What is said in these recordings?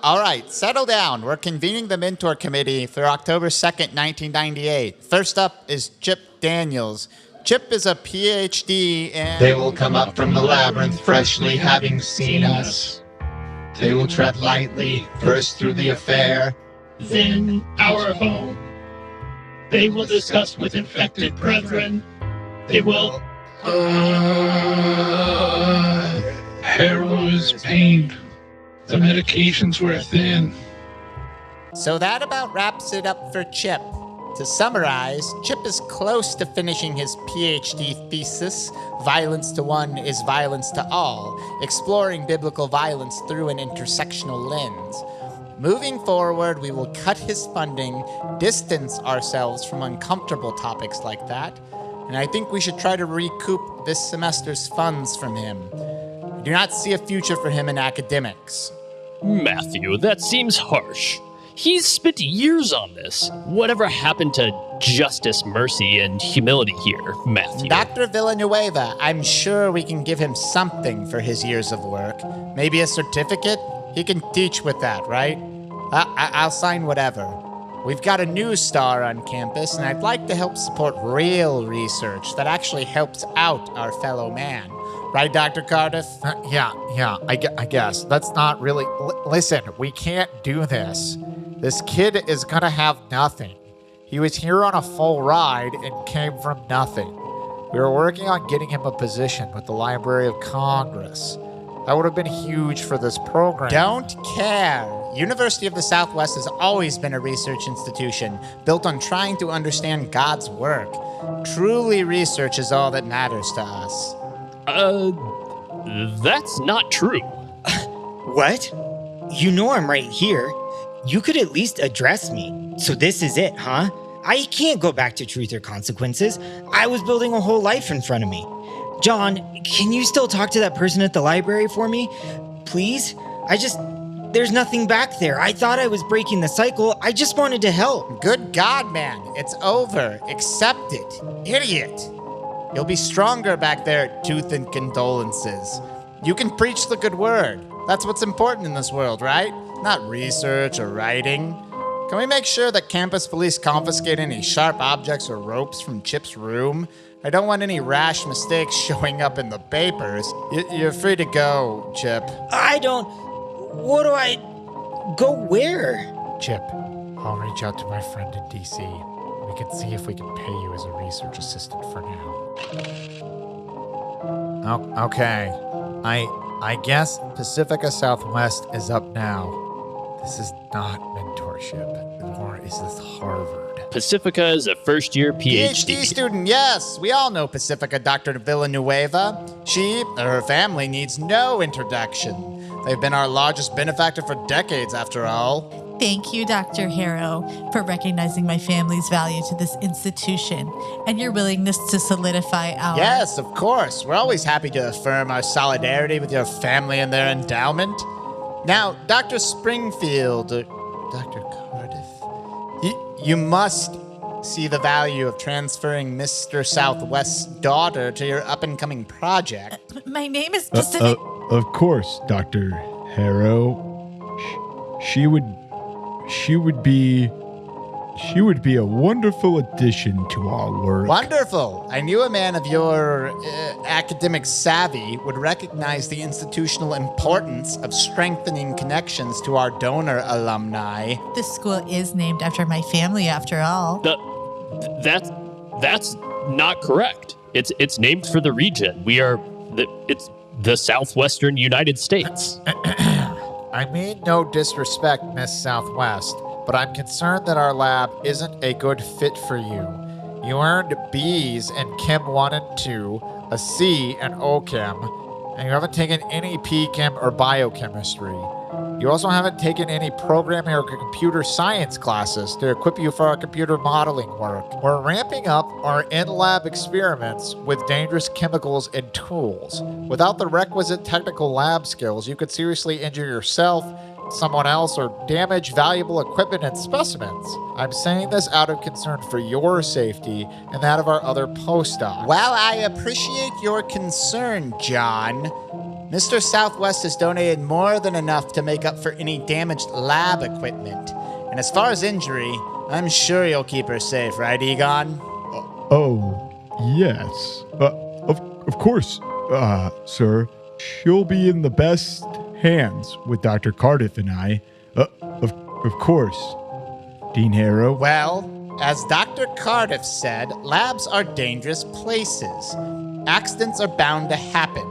All right, settle down. We're convening the mentor committee for October 2nd, 1998. First up is Chip Daniels. Chip is a PhD in... They will come up from the labyrinth freshly having seen us. They will tread lightly, first through the affair, then our home. They will discuss with infected brethren. They will... Harrow is pained. The medications were thin. So that about wraps it up for Chip. To summarize, Chip is close to finishing his PhD thesis, Violence to One is Violence to All, exploring biblical violence through an intersectional lens. Moving forward, we will cut his funding, distance ourselves from uncomfortable topics like that, and I think we should try to recoup this semester's funds from him. I do not see a future for him in academics. Matthew, that seems harsh. He's spent years on this. Whatever happened to justice, mercy, and humility here, Matthew? Dr. Villanueva, I'm sure we can give him something for his years of work. Maybe a certificate? He can teach with that, right? I'll sign whatever. We've got a news star on campus, and I'd like to help support real research that actually helps out our fellow man. Right, Dr. Cardiff? I guess. That's not really... Listen, we can't do this. This kid is gonna have nothing. He was here on a full ride and came from nothing. We were working on getting him a position with the Library of Congress. That would have been huge for this program. Don't care. University of the Southwest has always been a research institution built on trying to understand God's work. Truly, research is all that matters to us. That's not true. What? You know I'm right here. You could at least address me. So this is it, huh? I can't go back to truth or consequences. I was building a whole life in front of me. John, can you still talk to that person at the library for me? Please? There's nothing back there. I thought I was breaking the cycle. I just wanted to help. Good God, man. It's over. Accept it. Idiot. You'll be stronger back there at Tooth and Condolences. You can preach the good word. That's what's important in this world, right? Not research or writing. Can we make sure that campus police confiscate any sharp objects or ropes from Chip's room? I don't want any rash mistakes showing up in the papers. You're free to go, Chip. What do I... Go where? Chip, I'll reach out to my friend in D.C. We can see if we can pay you as a research assistant for now. Okay. I guess Pacifica Southwest is up now. This is not mentorship, nor is this Harvard. Pacifica is a first-year PhD student, yes. We all know Pacifica, Dr. Villanueva. She or her family needs no introduction. They've been our largest benefactor for decades, after all. Thank you, Dr. Harrow, for recognizing my family's value to this institution and your willingness to solidify our... Yes, of course. We're always happy to affirm our solidarity with your family and their endowment. Now, Dr. Springfield, Dr. Cardiff, you must see the value of transferring Mr. Southwest's daughter to your up-and-coming project. My name is Pacific... Of course, Dr. Harrow. She would be a wonderful addition to our work. Wonderful. I knew a man of your academic savvy would recognize the institutional importance of strengthening connections to our donor alumni. This school is named after my family, after all. That's not correct. It's named for the region. It's the Southwestern United States. I mean no disrespect, Miss Southwest, but I'm concerned that our lab isn't a good fit for you. You earned B's in Chem 1 and 2, a C in OChem, and you haven't taken any PChem or biochemistry. You also haven't taken any programming or computer science classes to equip you for our computer modeling work. We're ramping up our in-lab experiments with dangerous chemicals and tools. Without the requisite technical lab skills, you could seriously injure yourself, someone else, or damage valuable equipment and specimens. I'm saying this out of concern for your safety and that of our other postdocs. While I appreciate your concern, John, Mr. Southwest has donated more than enough to make up for any damaged lab equipment. And as far as injury, I'm sure you'll keep her safe, right, Egon? Oh, yes. Of course, sir. She'll be in the best hands with Dr. Cardiff and I. Of course, Dean Harrow. Well, as Dr. Cardiff said, labs are dangerous places. Accidents are bound to happen.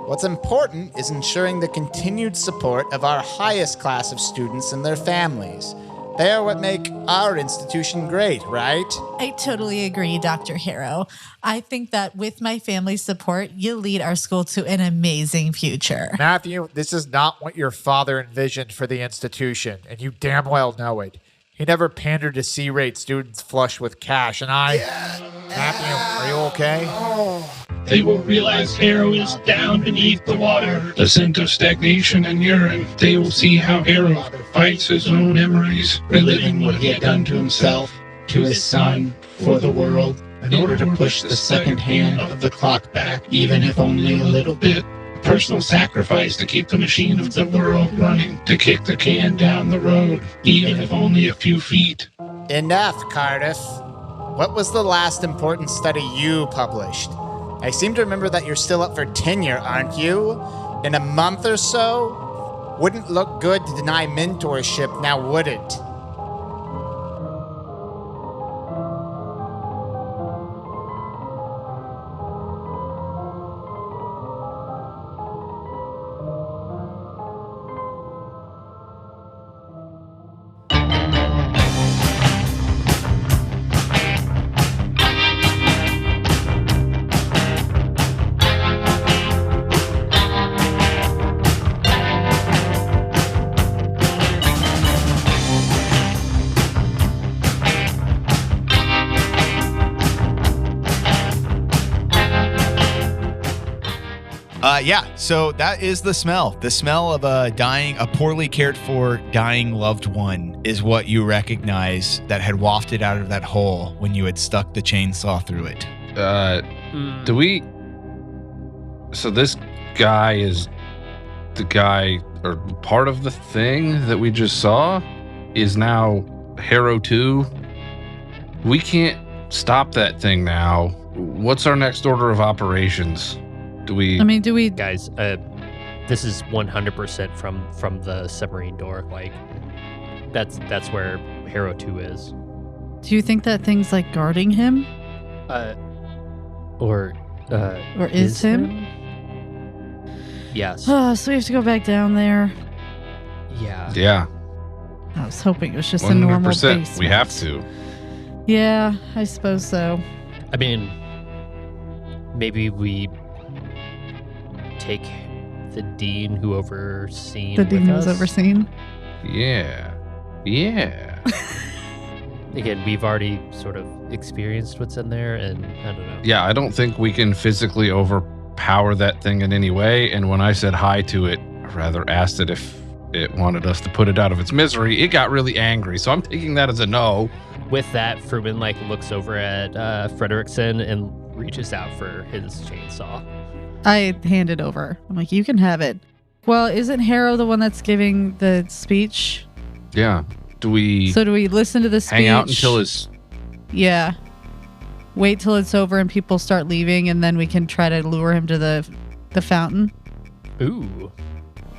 What's important is ensuring the continued support of our highest class of students and their families. They are what make our institution great, right? I totally agree, Dr. Harrow. I think that with my family's support, you'll lead our school to an amazing future. Matthew, this is not what your father envisioned for the institution, and you damn well know it. He never pandered to C-rate students flush with cash, and Matthew, are you okay? They will realize Harrow is down beneath the water. The scent of stagnation and urine. They will see how Harrow fights his own memories, Reliving what he had done to himself, to his son, for the world, in order to push the second hand of the clock back, even if only a little bit. personal sacrifice to keep the machine of the world running, to kick the can down the road, even if only a few feet. Enough, Cardiff. What was the last important study you published? I seem to remember that you're still up for tenure, aren't you? In a month or so? Wouldn't look good to deny mentorship, now would it? Yeah, so that is the smell. The smell of a poorly cared for, dying loved one is what you recognize that had wafted out of that hole when you had stuck the chainsaw through it. Do we... So this guy is the guy, or part of the thing that we just saw is now Harrow 2. We can't stop that thing now. What's our next order of operations? Do we... Guys, this is 100% from the submarine door. Like, that's where Harrow 2 is. Do you think that thing's like guarding him? Or is him? Yes. Oh, so we have to go back down there. Yeah. Yeah. I was hoping it was just a normal 100%. basement. We have to. Yeah, I suppose so. I mean, maybe we take the dean who overseen The dean with was us. overseen. Yeah. Again, we've already sort of experienced what's in there, and I don't know. Yeah, I don't think we can physically overpower that thing in any way. And when I said hi to it, I rather asked it if it wanted us to put it out of its misery, it got really angry. So I'm taking that as a no. With that, Fruman looks over at Frederickson and reaches out for his chainsaw. I hand it over. I'm like, you can have it. Well, isn't Harrow the one that's giving the speech? Yeah. Do we listen to the speech? hang out until his... Yeah. Wait till it's over and people start leaving, and then we can try to lure him to the fountain. Ooh.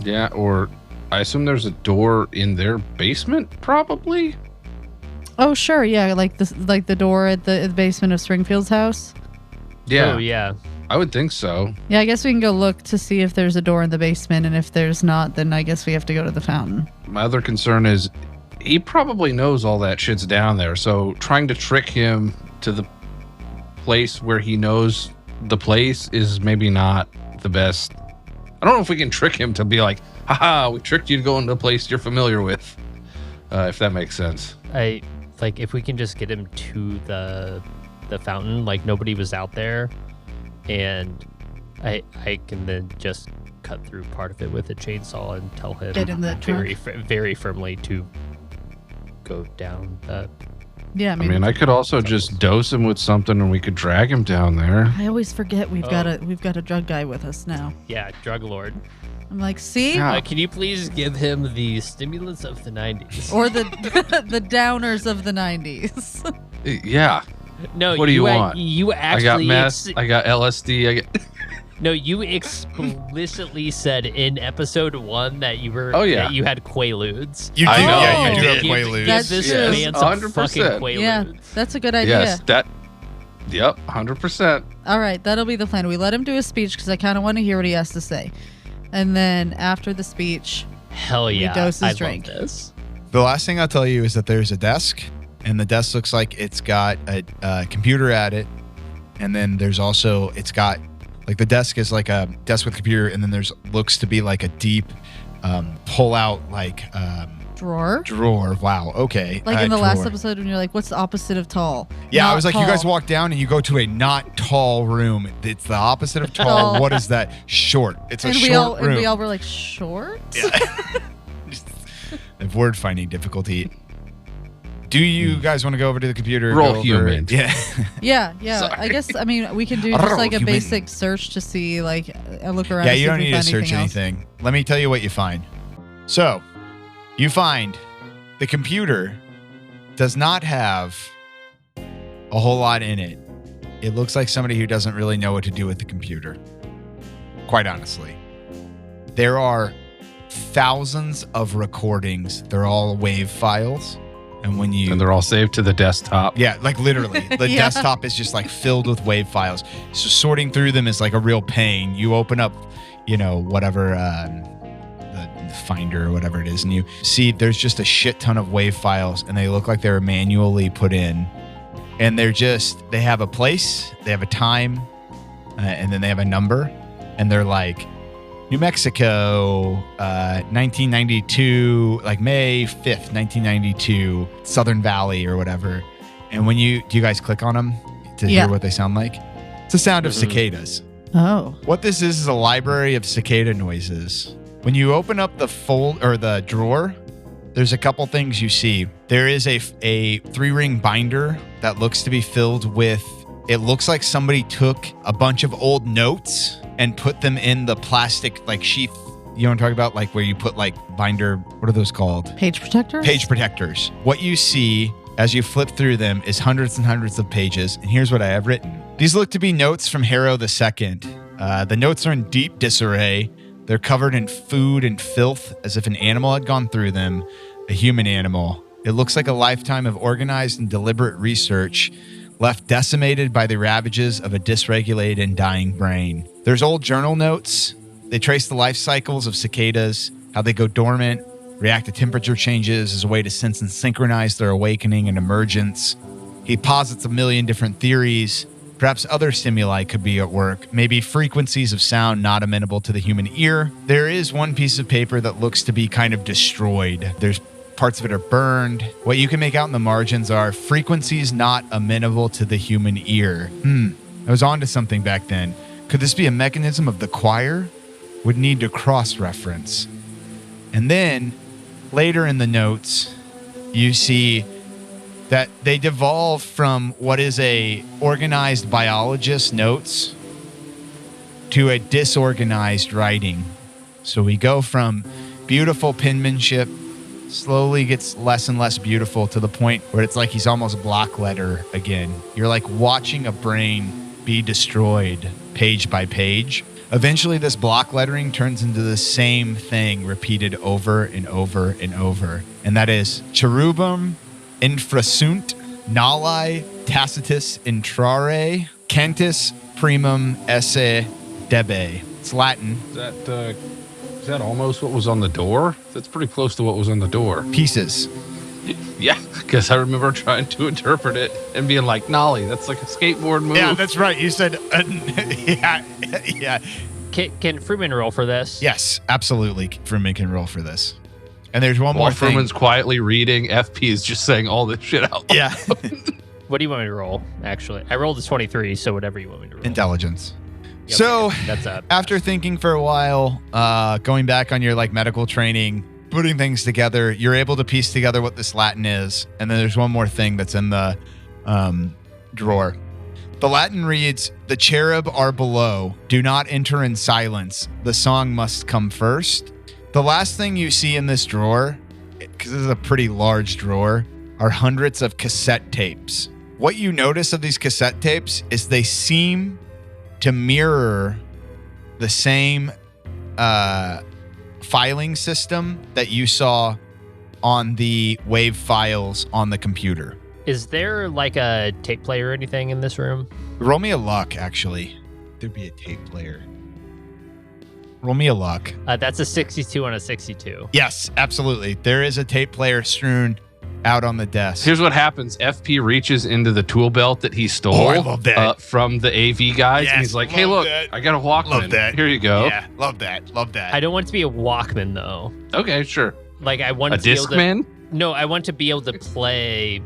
Yeah, or I assume there's a door in their basement, probably? Oh, sure. Yeah, like the door at the basement of Springfield's house. Yeah. Oh, yeah. I would think so. Yeah, I guess we can go look to see if there's a door in the basement, and if there's not, then I guess we have to go to the fountain. My other concern is he probably knows all that shit's down there, so trying to trick him to the place where he knows the place is maybe not the best. I don't know if we can trick him to be like, haha, we tricked you to go into a place you're familiar with, if that makes sense. If we can just get him to the fountain, like nobody was out there, and I can then just cut through part of it with a chainsaw and tell him Get in the very firmly to go down the Yeah, I mean, I could also just dose him with something and we could drag him down there. I always forget we've got a drug guy with us now. Yeah, drug lord. I'm like, see? Yeah. Can you please give him the stimulants of the 90s? Or the the downers of the 90s. Yeah. No, What do you want? You actually I got meth. I got LSD. No, you explicitly said in episode 1 that you were that you had Quaaludes. You do, I know. yeah, you do I have did. Quaaludes. That's This true. man some fucking 100%. Quaaludes. Yeah, that's a good idea. Yes, Yep, 100%. All right, that'll be the plan. We let him do a speech because I kind of want to hear what he has to say. And then after the speech, Hell yeah, we dose his I drink. love this. The last thing I'll tell you is that there's a desk, and the desk looks like it's got a computer at it. And then there's also, it's got, like the desk is like a desk with a computer, and then there's looks to be like a deep pull out like drawer. Wow, okay. Like in the last drawer. episode when you're like, what's the opposite of tall? Yeah, Not I was like, tall. you guys walk down and you go to a not tall room. It's the opposite of tall. Tall. What is that? Short. It's a And short room. we all were like, short? Of word finding difficulty. Do you guys want to go over to the computer? Roll go over- human. Yeah. Yeah. Sorry. I guess, I mean, we can do just like a basic search to see, like, a look around. Yeah, to see you if don't we need to find search else. anything. Let me tell you what you find. So, you find the computer does not have a whole lot in it. It looks like somebody who doesn't really know what to do with the computer. Quite honestly. There are thousands of recordings. They're all WAV files. And when you... And they're all saved to the desktop. Yeah, like literally. The Yeah. desktop is just like filled with WAV files. So sorting through them is like a real pain. You open up, whatever, the Finder or whatever it is, and you see there's just a shit ton of WAV files, and they look like they were manually put in. And they have a place, they have a time, and then they have a number. And they're like, New Mexico, 1992, like May 5th, 1992, Southern Valley or whatever. And do you guys click on them to hear what they sound like? It's the sound of cicadas. Oh. What this is a library of cicada noises. When you open up the the drawer, there's a couple things you see. There is a 3-ring binder that looks to be filled with, it looks like somebody took a bunch of old notes and put them in the plastic like sheath. You know what I'm talking about? Like where you put like binder, what are those called? Page protectors? Page protectors. What you see as you flip through them is hundreds and hundreds of pages. And here's what I have written. These look to be notes from Harrow II. The notes are in deep disarray. They're covered in food and filth as if an animal had gone through them, a human animal. It looks like a lifetime of organized and deliberate research left decimated by the ravages of a dysregulated and dying brain. There's old journal notes. They trace the life cycles of cicadas, how they go dormant, react to temperature changes as a way to sense and synchronize their awakening and emergence. He posits a million different theories. Perhaps other stimuli could be at work, maybe frequencies of sound not amenable to the human ear. There is one piece of paper that looks to be kind of destroyed. There's parts of it are burned. What you can make out in the margins are frequencies not amenable to the human ear. I was on to something back then. Could this be a mechanism of the choir? Would need to cross-reference. And then, later in the notes, you see that they devolve from what is a organized biologist notes to a disorganized writing. So we go from beautiful penmanship, slowly gets less and less beautiful to the point where it's like he's almost block letter again. You're like watching a brain be destroyed page by page. Eventually, this block lettering turns into the same thing repeated over and over and over. And that is cherubim infrasunt nali tacitus intrare cantus primum esse debe. It's Latin. Is that almost what was on the door? That's pretty close to what was on the door. Pieces. Yeah, because I remember trying to interpret it and being like, Nolly, that's like a skateboard move. Yeah, that's right. You said, yeah. Can Freeman roll for this? Yes, absolutely. Freeman can roll for this. And there's one more While thing. Freeman's quietly reading, FP is just saying all this shit out loud. Yeah. What do you want me to roll, actually? I rolled a 23, so whatever you want me to roll. Intelligence. Yeah, So, okay, that's up. after thinking for a while, going back on your like medical training, putting things together. You're able to piece together what this Latin is. And then there's one more thing that's in the drawer. The Latin reads, "The cherub are below. Do not enter in silence. The song must come first." The last thing you see in this drawer, because this is a pretty large drawer, are hundreds of cassette tapes. What you notice of these cassette tapes is they seem to mirror the same filing system that you saw on the WAV files on the computer. Is there like a tape player or anything in this room? Roll me a luck, actually. There'd be a tape player. Roll me a luck. That's a 62 on a 62. Yes, absolutely. There is a tape player strewn out on the desk. Here's what happens. FP reaches into the tool belt that he stole Oh, I love that. from the AV guys. Yes, and he's like, hey, look, that. I got a Walkman. Love that. Here you go. Yeah, love that. Love that. I don't want it to be a Walkman, though. Okay, sure. Like, I want A it to be able to... Discman? No, I want to be able to play...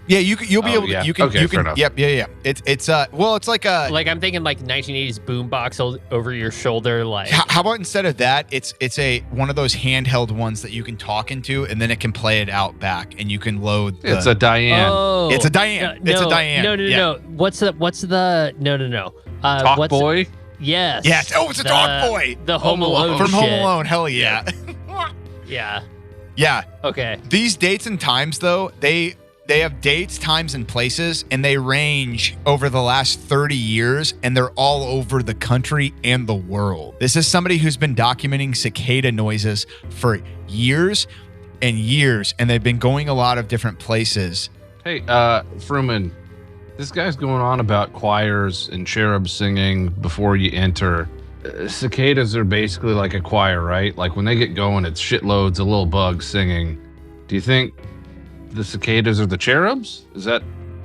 Yeah, you'll be able to. yeah. You can. Okay, you fair can. enough. Yep. Yeah. It's well, it's like a. Like, I'm thinking like 1980s boombox over your shoulder, like... How about instead of that, it's a one of those handheld ones that you can talk into, and then it can play it out back, and you can load. It's a Diane. Oh, It's a Diane. It's a Diane. No. Yeah. What's the? No. Talk Boy? Yes. Yes. Oh, it's a Talk Boy. The Home Alone From Home shit. Alone. Hell yeah. Yeah. Yeah. Okay. These dates and times, though, they have dates, times, and places, and they range over the last 30 years, and they're all over the country and the world. This is somebody who's been documenting cicada noises for years and years, and they've been going a lot of different places. Hey, Fruman, this guy's going on about choirs and cherubs singing before you enter. Cicadas are basically like a choir, right? Like when they get going, it's shitloads of little bugs singing. Do you think the cicadas are the cherubs? Is that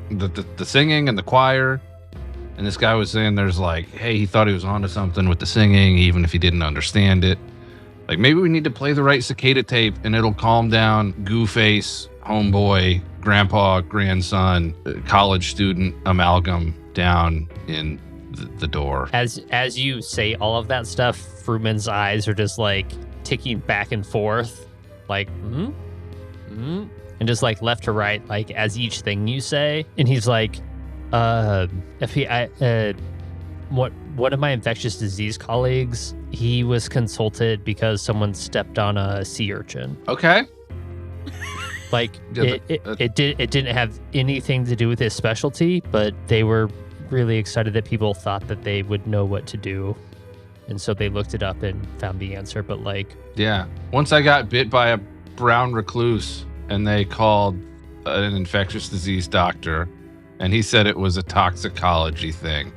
the singing and the choir? And this guy was saying there's like, hey, he thought he was onto something with the singing, even if he didn't understand it. Like maybe we need to play the right cicada tape and it'll calm down Goo-Face, homeboy, grandpa, grandson, college student amalgam down in the door. As you say all of that stuff, Fruman's eyes are just like ticking back and forth, like and just like left to right, like as each thing you say. And he's like, FP, one of my infectious disease colleagues, he was consulted because someone stepped on a sea urchin. Okay. Like Yeah, it didn't have anything to do with his specialty, but they were really excited that people thought that they would know what to do. And so they looked it up and found the answer. But like, Yeah. Once I got bit by a brown recluse and they called an infectious disease doctor and he said it was a toxicology thing.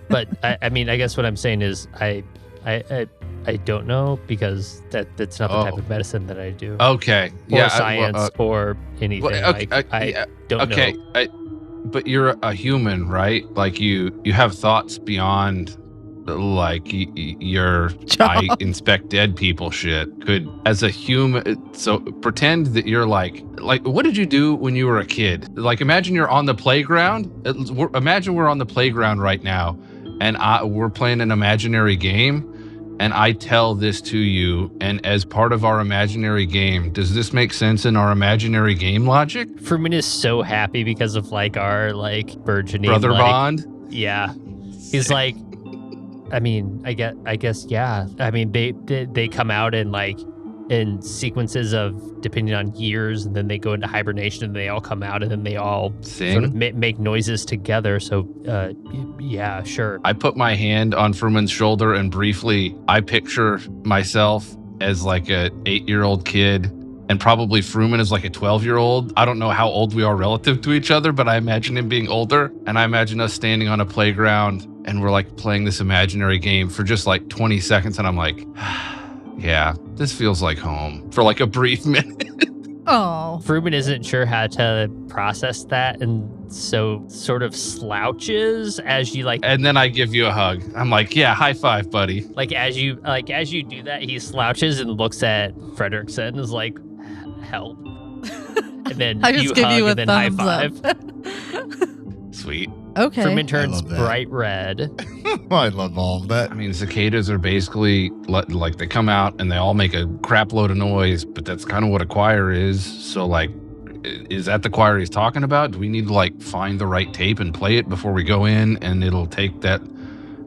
but I mean, I guess what I'm saying is I don't know because that's not the type of medicine that I do. Okay. Or Yeah. science or anything. I don't know. But you're a human, right? Like you have thoughts beyond like your I inspect dead people shit. Could as a human, so pretend that you're like what did you do when you were a kid? Like imagine you're on the playground. Imagine we're on the playground right now and we're playing an imaginary game and I tell this to you, and as part of our imaginary game, does this make sense in our imaginary game logic? Fruman is so happy because of like our like burgeoning Brother like, bond? Yeah. He's like, I mean, I guess, yeah. I mean, they come out in like in sequences of depending on years, and then they go into hibernation, and they all come out, and then they all Sing? sort of make noises together. So, yeah, sure. I put my hand on Fruman's shoulder, and briefly, I picture myself as like a 8-year-old kid, and probably Fruman is like a 12-year-old. I don't know how old we are relative to each other, but I imagine him being older, and I imagine us standing on a playground, and we're like playing this imaginary game for just like 20 seconds, and I'm like, yeah, this feels like home for like a brief minute. Oh. Fruman isn't sure how to process that, and so sort of slouches as you like. And then I give you a hug. I'm like, yeah, high five, buddy. Like as you do that, he slouches and looks at Frederickson and is like, help. And then I you just give hug you a and then high thumbs five. up. Sweet. Okay. Fruman turns that. bright red. I love all of that. I mean, cicadas are basically like they come out and they all make a crap load of noise, but that's kind of what a choir is. So like, is that the choir he's talking about? Do we need to like find the right tape and play it before we go in, and it'll take that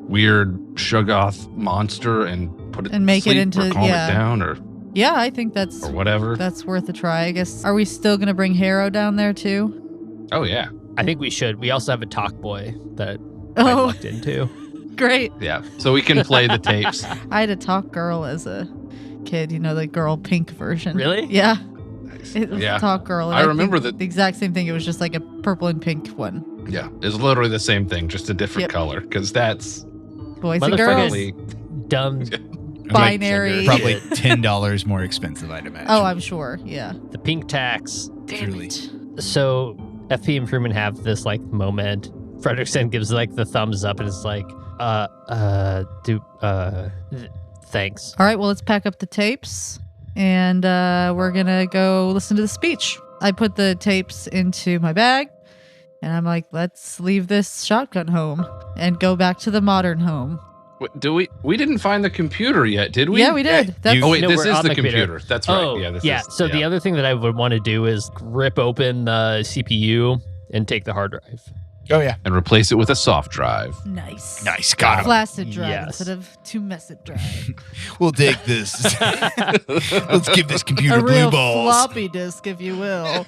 weird Shoggoth monster and put it And make it sleep into- or calm yeah. it down or Yeah, I think that's whatever? that's worth a try. I guess. Are we still gonna bring Harrow down there too? Oh yeah, I think we should. We also have a talk boy that I Oh, looked into. great! yeah. So we can play the tapes. I had a talk girl as a kid. You know, the girl pink version. Really? Yeah. It was Yeah. a talk girl. and I remember think that- the exact same thing. It was just like a purple and pink one. Yeah, it's literally the same thing, just a different Yep. color. Because that's Boys and girls. Motherfucking dumb. Binary. Probably $10 more expensive, I'd imagine. Oh, I'm sure. Yeah. The pink tax. Truly. So FP and Fruman have this like moment. Fredrickson gives like the thumbs up and it's like, thanks. All right. Well, let's pack up the tapes, and we're gonna go listen to the speech. I put the tapes into my bag, and I'm like, let's leave this shotgun home and go back to the modern home. Do we didn't find the computer yet, did we? Yeah, we did. That's Oh wait, No, this we're is on the the computer. computer. That's right. Oh, Yeah, this yeah. is, So the other thing that I would want to do is rip open the CPU and take the hard drive. Oh, yeah. and replace it with a soft drive. Nice. Nice. Got him. Flaccid drive Yes. instead of 2-message drive. We'll take this. Let's give this computer A blue real balls. floppy disk, if you will.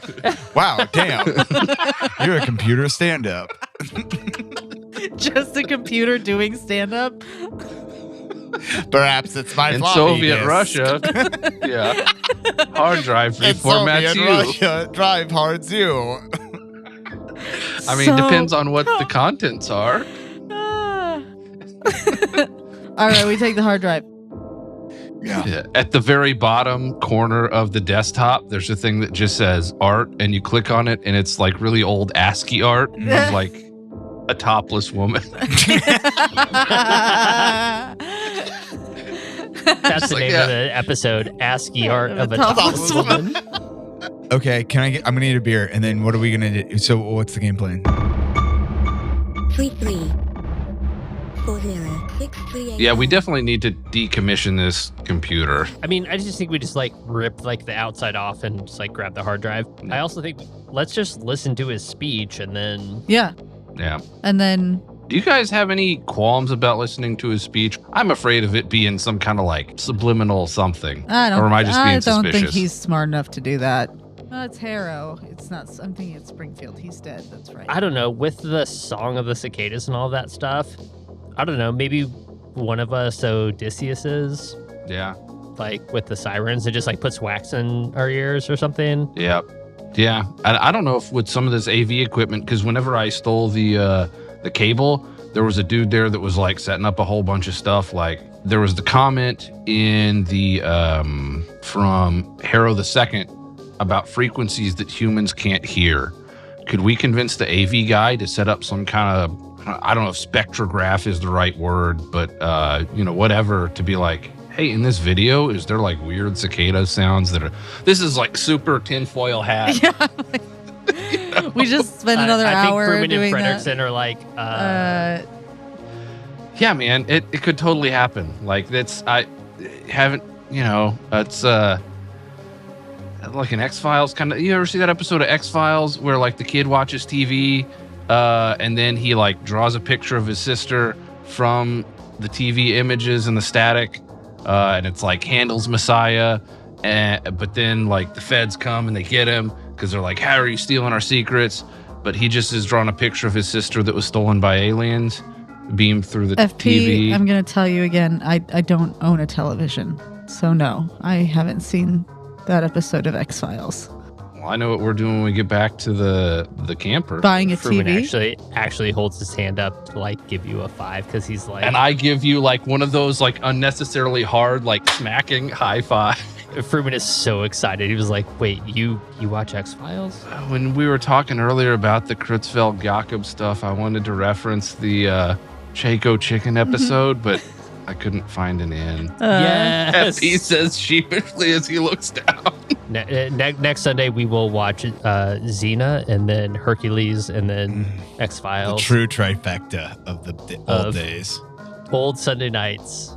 Wow, damn. You're a computer stand-up. Just a computer doing stand-up. Perhaps it's my In floppy Soviet disk. Russia, yeah, hard drive In reformats Soviet you. Russia, drive hards you. I mean, So- depends on what the contents are. Ah. All right, we take the hard drive. Yeah. At the very bottom corner of the desktop, there's a thing that just says art, and you click on it, and it's like really old ASCII art of like a topless woman. That's the like, name yeah. of the episode, ASCII art Of of a a topless topless woman. Okay, I'm gonna need a beer, and then what are we gonna do? So what's the game plan? 334063. Yeah, we definitely need to decommission this computer. I mean, I just think we just like rip like the outside off and just like grab the hard drive. I also think let's just listen to his speech and then Yeah. Yeah. And then Do you guys have any qualms about listening to his speech? I'm afraid of it being some kind of like subliminal something. I don't Or am I just being don't think suspicious? he's smart enough to do that. It's Harrow. It's not. I'm thinking it's Springfield. He's dead. That's right. I don't know, with the song of the cicadas and all that stuff, I don't know, maybe one of us Odysseus is Yeah. like with the sirens, it just like puts wax in our ears or something. Yeah. Yeah. I don't know if with some of this AV equipment, because whenever I stole the cable, there was a dude there that was like setting up a whole bunch of stuff. Like there was the comment in the from Harrow II about frequencies that humans can't hear. Could we convince the AV guy to set up some kind of, I don't know if spectrograph is the right word, but whatever, to be like, hey, in this video, is there like weird cicada sounds that are, this is like super tinfoil hat. Yeah. We just spent another I hour think Fruman doing and that. Fredrickson are like, Yeah, man, it could totally happen. Like it's like an X-Files kind of. You ever see that episode of X-Files where like the kid watches TV, and then he like draws a picture of his sister from the TV images and the static, and it's like Handel's Messiah, but then like the feds come and they get him because they're like, how are you stealing our secrets? But he just has drawn a picture of his sister that was stolen by aliens, beamed through the FP, TV. I'm going to tell you again, I don't own a television. So no, I haven't seen that episode of X-Files. Well, I know what we're doing when we get back to the camper. Buying a Fruman TV? actually holds his hand up to like give you a 5 because he's like, And I give you like one of those like unnecessarily hard, like smacking high five. Fruman is so excited. He was like, wait, you watch X-Files? When we were talking earlier about the Creutzfeldt Jakob stuff, I wanted to reference the Chaco chicken episode, but I couldn't find an in. Yes. FP says sheepishly as he looks down. Next Sunday we will watch Xena and then Hercules and then X-Files. The true trifecta of the old days. Old Sunday nights.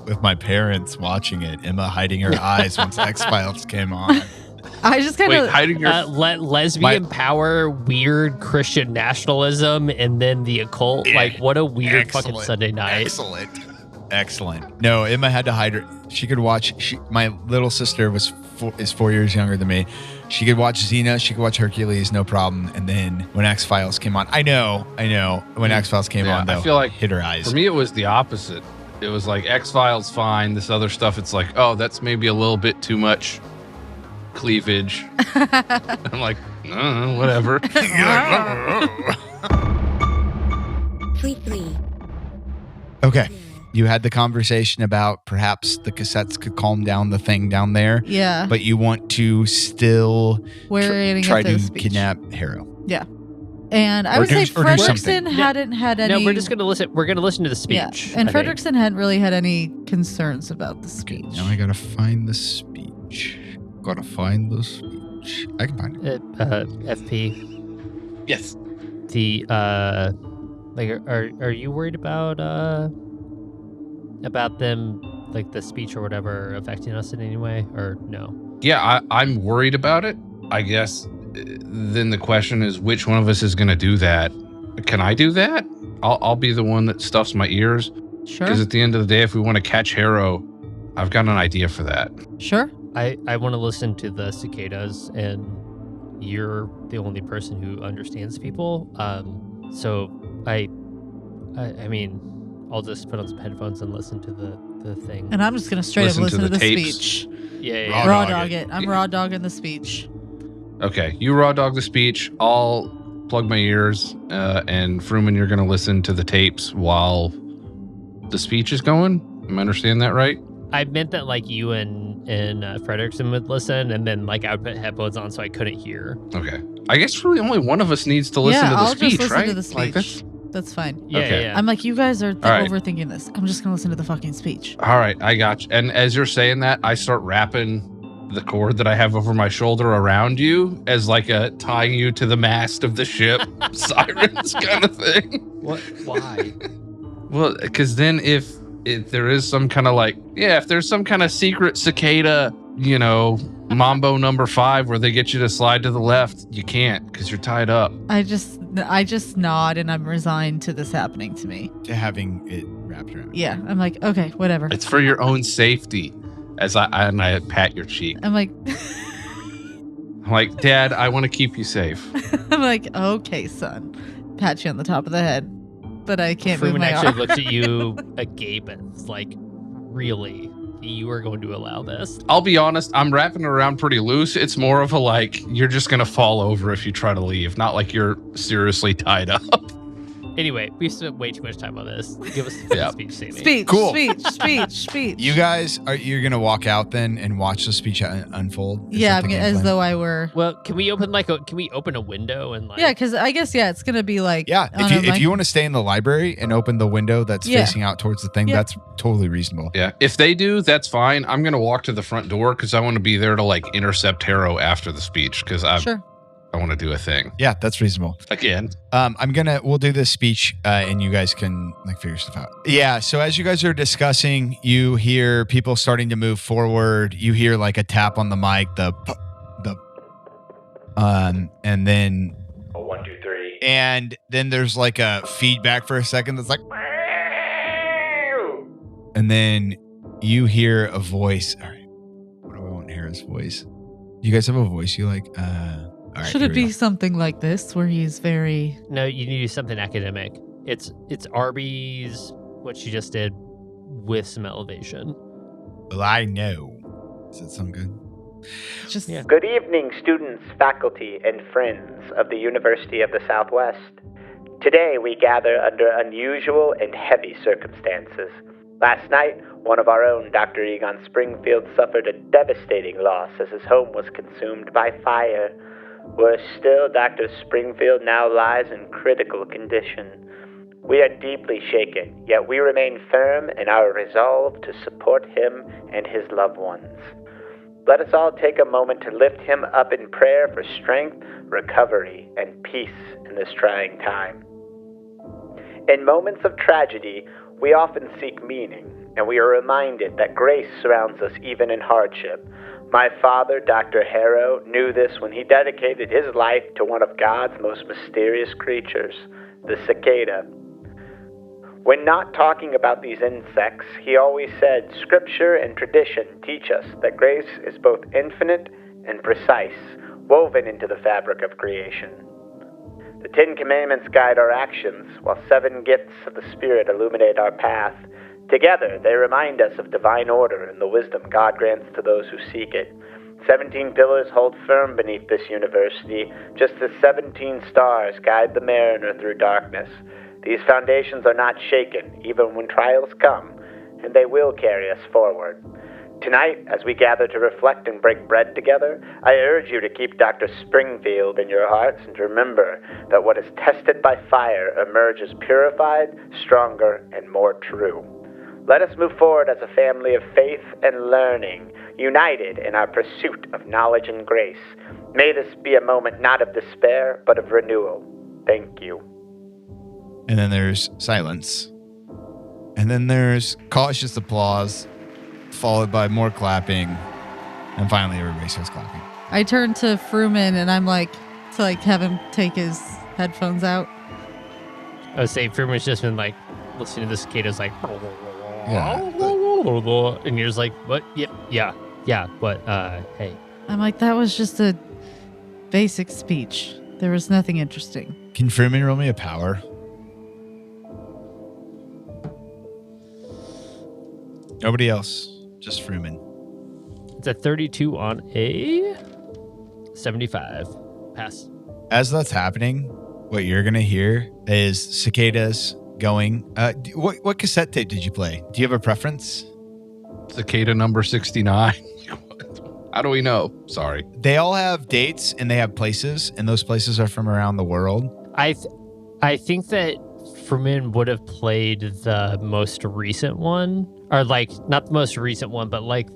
With my parents watching it. Emma hiding her eyes once X-Files came on. I just kind of hiding your lesbian power, weird Christian nationalism, and then the occult. Like, what a weird fucking Sunday night. Excellent. No, Emma had to hide her. She could watch. My little sister is 4 years younger than me. She could watch Xena. She could watch Hercules, no problem. And then when X-Files came on, I know. When X-Files came on, though, I feel like hit her eyes. For me, it was the opposite. It was like X-Files, fine. This other stuff, it's like, oh, that's maybe a little bit too much cleavage. I'm like, whatever. Okay. You had the conversation about perhaps the cassettes could calm down the thing down there. Yeah. But you want to still try to kidnap Harrow. Yeah. And I would say Fredrickson hadn't had any. No, we're just going to listen. We're going to listen to the speech. Yeah. And Fredrickson hadn't really had any concerns about the speech. Okay, now I got to find the speech. I can find it. FP. Yes. The are you worried about them, like the speech or whatever, affecting us in any way, or no? Yeah, I'm worried about it. I guess then the question is, which one of us is going to do that? Can I do that? I'll be the one that stuffs my ears. Sure. Because at the end of the day, if we want to catch Harrow, I've got an idea for that. Sure. I want to listen to the cicadas, and you're the only person who understands people. So I mean, I'll just put on some headphones and listen to the thing. And I'm just gonna straight up listen to the speech. Yeah. Raw dog it. I'm raw dogging the speech. Okay, you raw dog the speech. I'll plug my ears, and Fruman, you're gonna listen to the tapes while the speech is going. Am I understanding that right? I meant that like you and Fredrickson would listen, and then like I would put headphones on so I couldn't hear. Okay. I guess really only one of us needs to listen to the I'll speech, just listen right? to the speech. That's fine. Yeah, Okay. yeah. I'm like, you guys are right. overthinking this. I'm just gonna listen to the fucking speech. All right, I got you. And as you're saying that, I start wrapping the cord that I have over my shoulder around you as like a tying you to the mast of the ship, sirens kind of thing. What? Why? Well, because then if there is some kind of like, if there's some kind of secret cicada, Mambo number 5 where they get you to slide to the left, you can't because you're tied up. I just nod and I'm resigned to this happening to me. To having it wrapped around. Yeah, I'm like, okay, whatever. It's for your own safety. As I pat your cheek. I'm like, Dad, I want to keep you safe. I'm like, okay, son. Pat you on the top of the head, but I can't move Fruman my actually arm. looks at you agape and is like, really? You are going to allow this? I'll be honest, I'm wrapping it around pretty loose. It's more of a like, you're just going to fall over if you try to leave. Not like you're seriously tied up. Anyway, we spent way too much time on this. Give us the speech, Sammy. Speech. You guys, you're going to walk out then and watch the speech unfold? Yeah, I mean, as though I were. Well, can we open a window and like? Yeah, because I guess it's gonna be like. Yeah, if you want to stay in the library and open the window that's facing out towards the thing, that's totally reasonable. Yeah, if they do, that's fine. I'm gonna walk to the front door because I want to be there to like intercept Harrow after the speech because I want to do a thing. Yeah, that's reasonable. Again. We'll do this speech and you guys can like figure stuff out. Yeah, so as you guys are discussing, you hear people starting to move forward. You hear like a tap on the mic, and then a 1, 2, 3. And then there's like a feedback for a second that's like, and then you hear a voice. All right, what do I want to hear his voice? You guys have a voice you like? All right, should it be something like this where he's very? No, you need to do something academic. It's Arby's, what she just did, with some elevation. Well, I know. Does that sound good? Good evening, students, faculty, and friends of the University of the Southwest. Today we gather under unusual and heavy circumstances. Last night, one of our own, Dr. Egon Springfield, suffered a devastating loss as his home was consumed by fire. Worse still, Dr. Springfield now lies in critical condition. We are deeply shaken, yet we remain firm in our resolve to support him and his loved ones. let us all take a moment to lift him up in prayer for strength, recovery, and peace in this trying time. In moments of tragedy, we often seek meaning, and we are reminded that grace surrounds us even in hardship. My father, Dr. Harrow, knew this when he dedicated his life to one of God's most mysterious creatures, the cicada. When not talking about these insects, he always said, Scripture and tradition teach us that grace is both infinite and precise, woven into the fabric of creation. The 10 Commandments guide our actions, while 7 gifts of the Spirit illuminate our path. Together, they remind us of divine order and the wisdom God grants to those who seek it. 17 pillars hold firm beneath this university, just as 17 stars guide the mariner through darkness. These foundations are not shaken, even when trials come, and they will carry us forward. Tonight, as we gather to reflect and break bread together, I urge you to keep Dr. Springfield in your hearts and to remember that what is tested by fire emerges purified, stronger, and more true. Let us move forward as a family of faith and learning, united in our pursuit of knowledge and grace. May this be a moment not of despair, but of renewal. Thank you. And then there's silence. And then there's cautious applause, followed by more clapping. And finally, everybody starts clapping. I turn to Fruman and I'm like, to like have him take his headphones out. I would say Fruman's just been like listening to the cicadas like, Yeah. and you're just like, what? Yeah, but hey. I'm like, that was just a basic speech. There was nothing interesting. Can Fruman roll me a power? Nobody else, just Fruman. It's a 32 on a 75. Pass. As that's happening, what you're going to hear is cicadas going. What cassette tape did you play? Do you have a preference? Cicada number 69. How do we know? Sorry. They all have dates and they have places, and those places are from around the world. I think that Fruman would have played the most recent one, or like not the most recent one, but like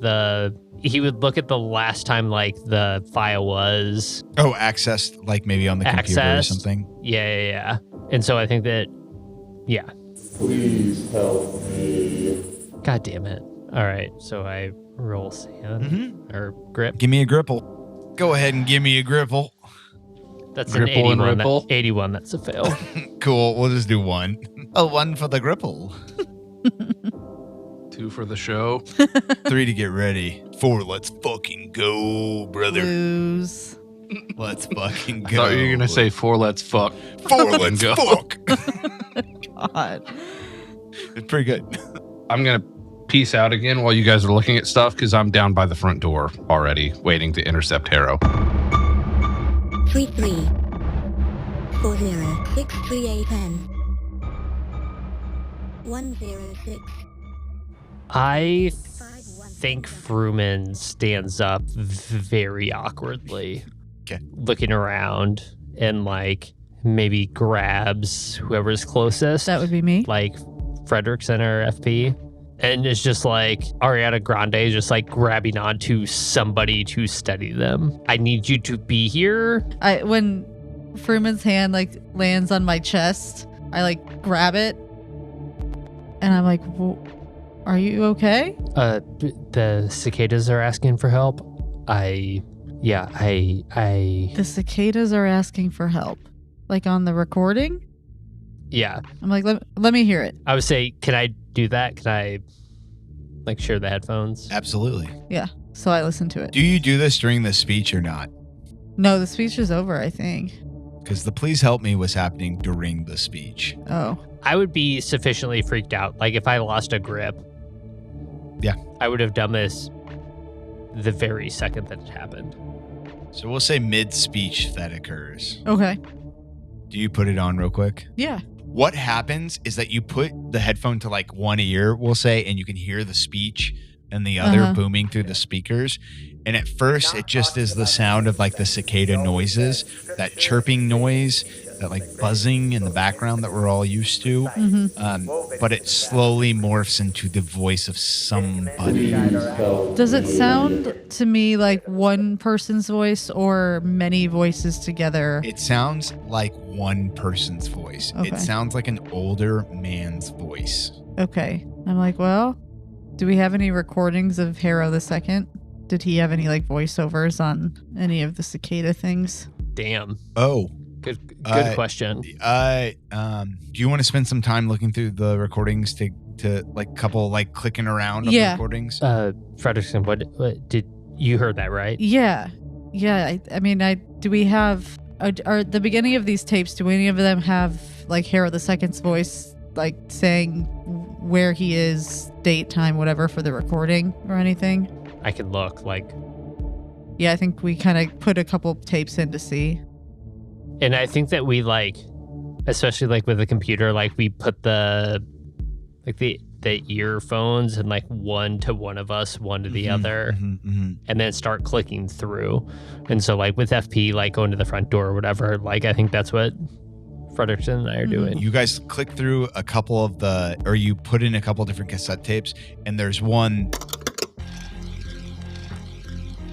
he would look at the last time like the file was. Oh, accessed like maybe on the computer or something. Yeah. And so I think that, yeah. Please help me. God damn it. All right, so I roll sand or grip. Give me a gripple. Go ahead and give me a gripple. That's Gripple an 81. and ripple? 81, that's a fail. Cool, we'll just do one. A 1 for the gripple. 2 for the show. 3 to get ready. 4, let's fucking go, brother. Lose. Let's fucking I go. thought you were going to say 4, let's fuck. 4, let's Go. fuck. God. It's pretty good. I'm going to peace out again while you guys are looking at stuff because I'm down by the front door already waiting to intercept Harrow. 33406310 106. I think Fruman stands up very awkwardly, looking around and like maybe grabs whoever's closest. That would be me. Like Frederickson or FP. And it's just like Ariana Grande just like grabbing onto somebody to steady them. I need you to be here. When Fruman's hand like lands on my chest, I like grab it and I'm like, are you okay? The cicadas are asking for help. The cicadas are asking for help. Like on the recording? Yeah. I'm like, let me hear it. I would say, can I do that? Can I like share the headphones? Absolutely. Yeah. So I listen to it. Do you do this during the speech or not? No, the speech is over, I think. Because the please help me was happening during the speech. Oh. I would be sufficiently freaked out. Like if I lost a grip. Yeah. I would have done this the very second that it happened. So we'll say mid-speech that occurs. Okay. Do you put it on real quick? Yeah. What happens is that you put the headphone to like one ear, we'll say, and you can hear the speech and the other booming through the speakers. And at first, it just is the sound of like the cicada noises, that chirping noise, buzzing in the background that we're all used to. But it slowly morphs into the voice of somebody. Does it sound to me like one person's voice or many voices together? It sounds like one person's voice. Okay. It sounds like an older man's voice. Okay. I'm like, well, do we have any recordings of Harrow II? Did he have any like voiceovers on any of the cicada things? Damn. Oh. Good question. Do you want to spend some time looking through the recordings to like couple like clicking around on the recordings? Frederickson, what did you heard that right? Yeah. I mean, do we have are the beginning of these tapes? Do any of them have like Harrow II's voice, like saying where he is, date, time, whatever for the recording or anything? I can look like. Yeah, I think we kind of put a couple tapes in to see. And I think that we like, especially like with the computer, like we put the earphones and like one to one of us, one to the other, and then start clicking through. And so like with FP, like going to the front door or whatever, like I think that's what Frederickson and I are doing. You guys click through a couple of or you put in a couple different cassette tapes, and there's one.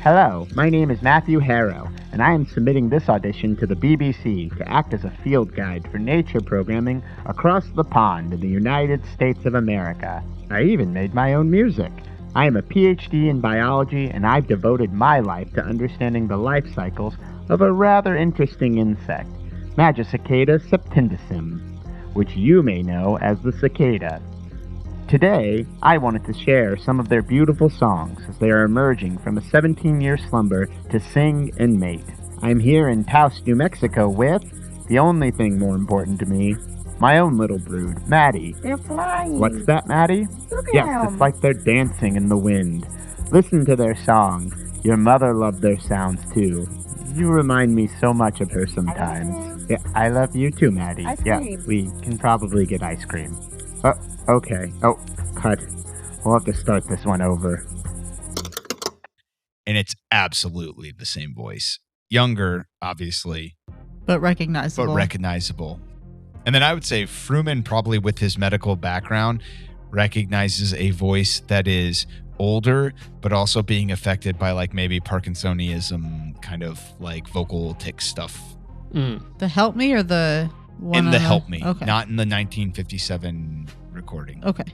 Hello, my name is Matthew Harrow, and I am submitting this audition to the BBC to act as a field guide for nature programming across the pond in the United States of America. I even made my own music. I am a PhD in biology, and I've devoted my life to understanding the life cycles of a rather interesting insect, Magicicada septendicim, which you may know as the cicada. Today, I wanted to share some of their beautiful songs as they are emerging from a 17-year slumber to sing and mate. I'm here in Taos, New Mexico with the only thing more important to me, my own little brood, Maddie. They're flying. What's that, Maddie? Look at Yes, them. it's like they're dancing in the wind. Listen to their song. Your mother loved their sounds too. You remind me so much of her sometimes. Yeah, I love you too, Maddie. Ice Yeah, cream. we can probably get ice cream. Okay. Oh, cut. We'll have to start this one over. And it's absolutely the same voice. Younger, obviously. But recognizable. And then I would say Fruman, probably with his medical background, recognizes a voice that is older, but also being affected by like maybe Parkinsonism kind of like vocal tic stuff. The Help Me or the one In on the Help Me, Okay. not in the 1957 recording. Okay.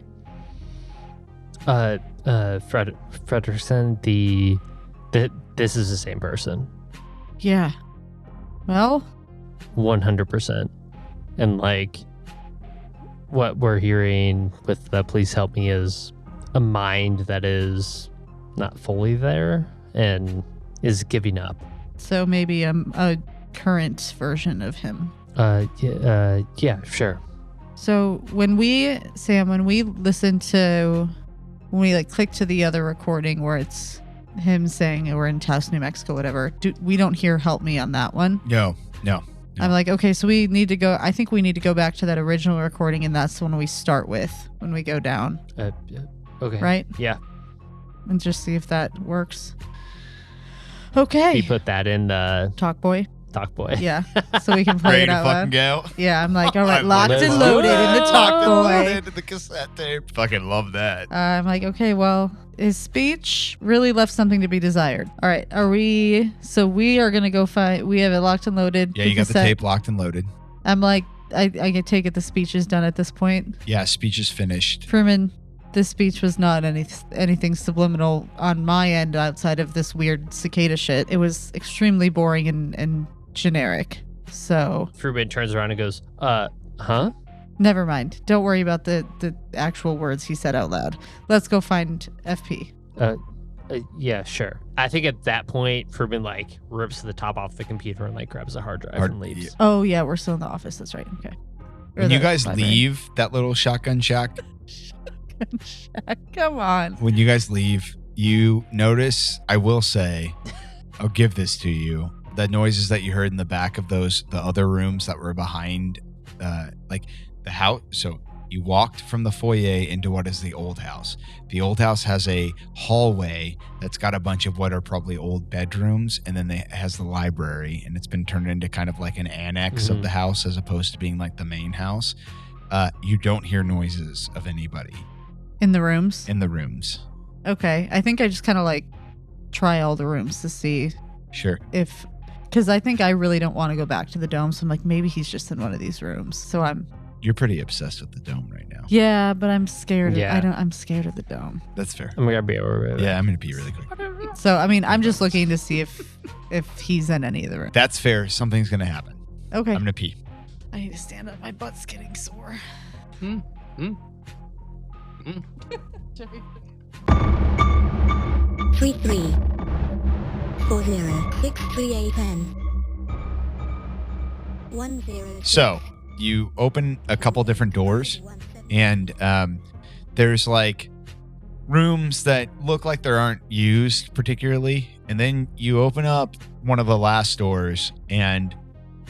Frederickson, this is the same person. Yeah. Well, 100%. And like what we're hearing with the Please Help Me is a mind that is not fully there and is giving up. so maybe a current version of him. Yeah, sure. So when we like click to the other recording where it's him saying we're in Taos, New Mexico, whatever, we don't hear Help Me on that one. No. I'm like, okay, so we need to go, I think we need to go back to that original recording, and that's the one we start with when we go down. Okay. Right? Yeah. And just see if that works. Okay. He put that in the Talk Boy. Yeah. So we can play Ready it to out fucking loud. go? Yeah, I'm like, all right, I'm locked like, and loaded in the Talk Boy. Loaded in the cassette tape. Fucking love that. I'm like, okay, well, his speech really left something to be desired. All right, so we are going to go find, we have it locked and loaded. Yeah, you got the tape locked and loaded. I'm like, I can take it the speech is done at this point. Yeah, speech is finished. Truman, this speech was not anything subliminal on my end outside of this weird cicada shit. It was extremely boring and generic. So Fruman turns around and goes, huh? Never mind. Don't worry about the actual words he said out loud. Let's go find FP. Yeah, sure. I think at that point, Fruman like rips the top off the computer and like grabs a hard drive and leaves. Oh yeah, we're still in the office. That's right. Okay. When you guys leave that little shotgun shack, come on. when you guys leave, you notice, I will say, I'll give this to you. The noises that you heard in the back of the other rooms that were behind, like the house. So You walked from the foyer into what is the old house. The old house has a hallway that's got a bunch of what are probably old bedrooms, and then it has the library, and it's been turned into kind of like an annex of the house as opposed to being like the main house. You don't hear noises of anybody. In the rooms? In the rooms. Okay. I think I just kind of like try all the rooms to see. Sure. Because I think I really don't want to go back to the dome. So I'm like, maybe he's just in one of these rooms. So You're pretty obsessed with the dome right now. Yeah, but I'm scared. Yeah. I'm scared of the dome. That's fair. I'm gonna be over it. Yeah, I'm gonna pee really quick. So I mean, I'm just looking to see if he's in any of the rooms. That's fair. Something's gonna happen. Okay. I'm gonna pee. I need to stand up. My butt's getting sore. 33406310. So you open a couple different doors, and there's like rooms that look like they aren't used particularly, and then you open up one of the last doors, and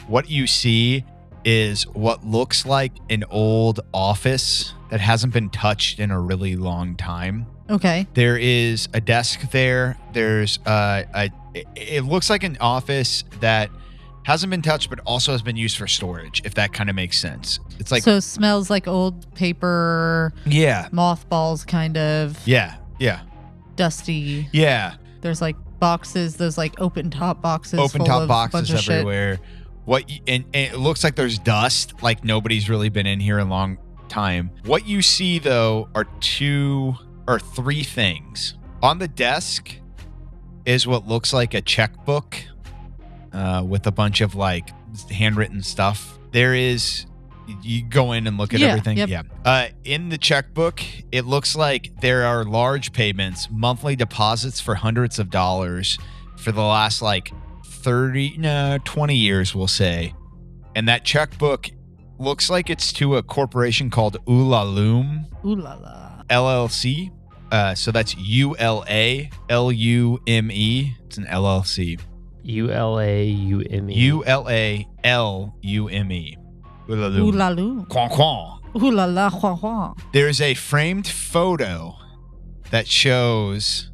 what you see is what looks like an old office that hasn't been touched in a really long time. Okay. There is a desk there. There's it looks like an office that hasn't been touched but also has been used for storage, if that kind of makes sense. It's like, so it smells like old paper. Yeah. Mothballs, kind of. Yeah. Dusty. Yeah. There's like boxes, those like open top boxes. Open full top of boxes bunch of everywhere. And it looks like there's dust, like nobody's really been in here a long time. What you see though are 2 or 3 things. On the desk is what looks like a checkbook with a bunch of like handwritten stuff. There is, you go in and look at everything. Yep. Yeah. In the checkbook, it looks like there are large payments, monthly deposits for hundreds of dollars for the last like 20 years, we'll say. And that checkbook looks like it's to a corporation called Ulaloom. Ulala. LLC. So that's ULALUME. It's an LLC. ULAUME. ULALUME. Ulaloom. Ulaloom. Quang quang. Ulala, hua hua. There's a framed photo that shows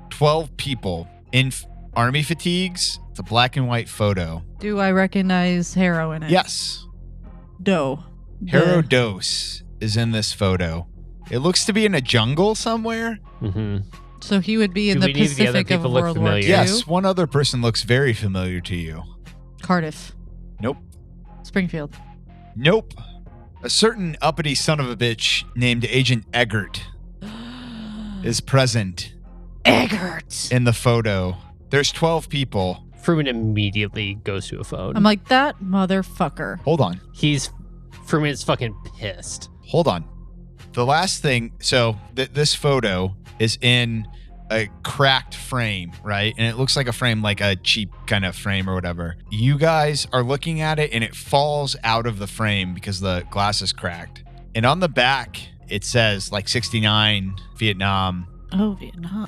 12 people in army fatigues. It's a black and white photo. Do I recognize Harrow in it? Yes. Doe. Harrow Dose is in this photo. It looks to be in a jungle somewhere. Mm-hmm. So he would be in Do the any of the other Pacific of people look World War II? familiar? Yes, one other person looks very familiar to you. Cardiff. Nope. Springfield. Nope. A certain uppity son of a bitch named Agent Eggert is present. Eggert! In the photo. There's 12 people. Fruman immediately goes to a phone. I'm like, that motherfucker. Hold on. Fruman's fucking pissed. Hold on. The last thing, so this photo is in a cracked frame, right? And it looks like a frame, like a cheap kind of frame or whatever. You guys are looking at it and it falls out of the frame because the glass is cracked. And on the back, it says like 69 Vietnam. Oh, Vietnam.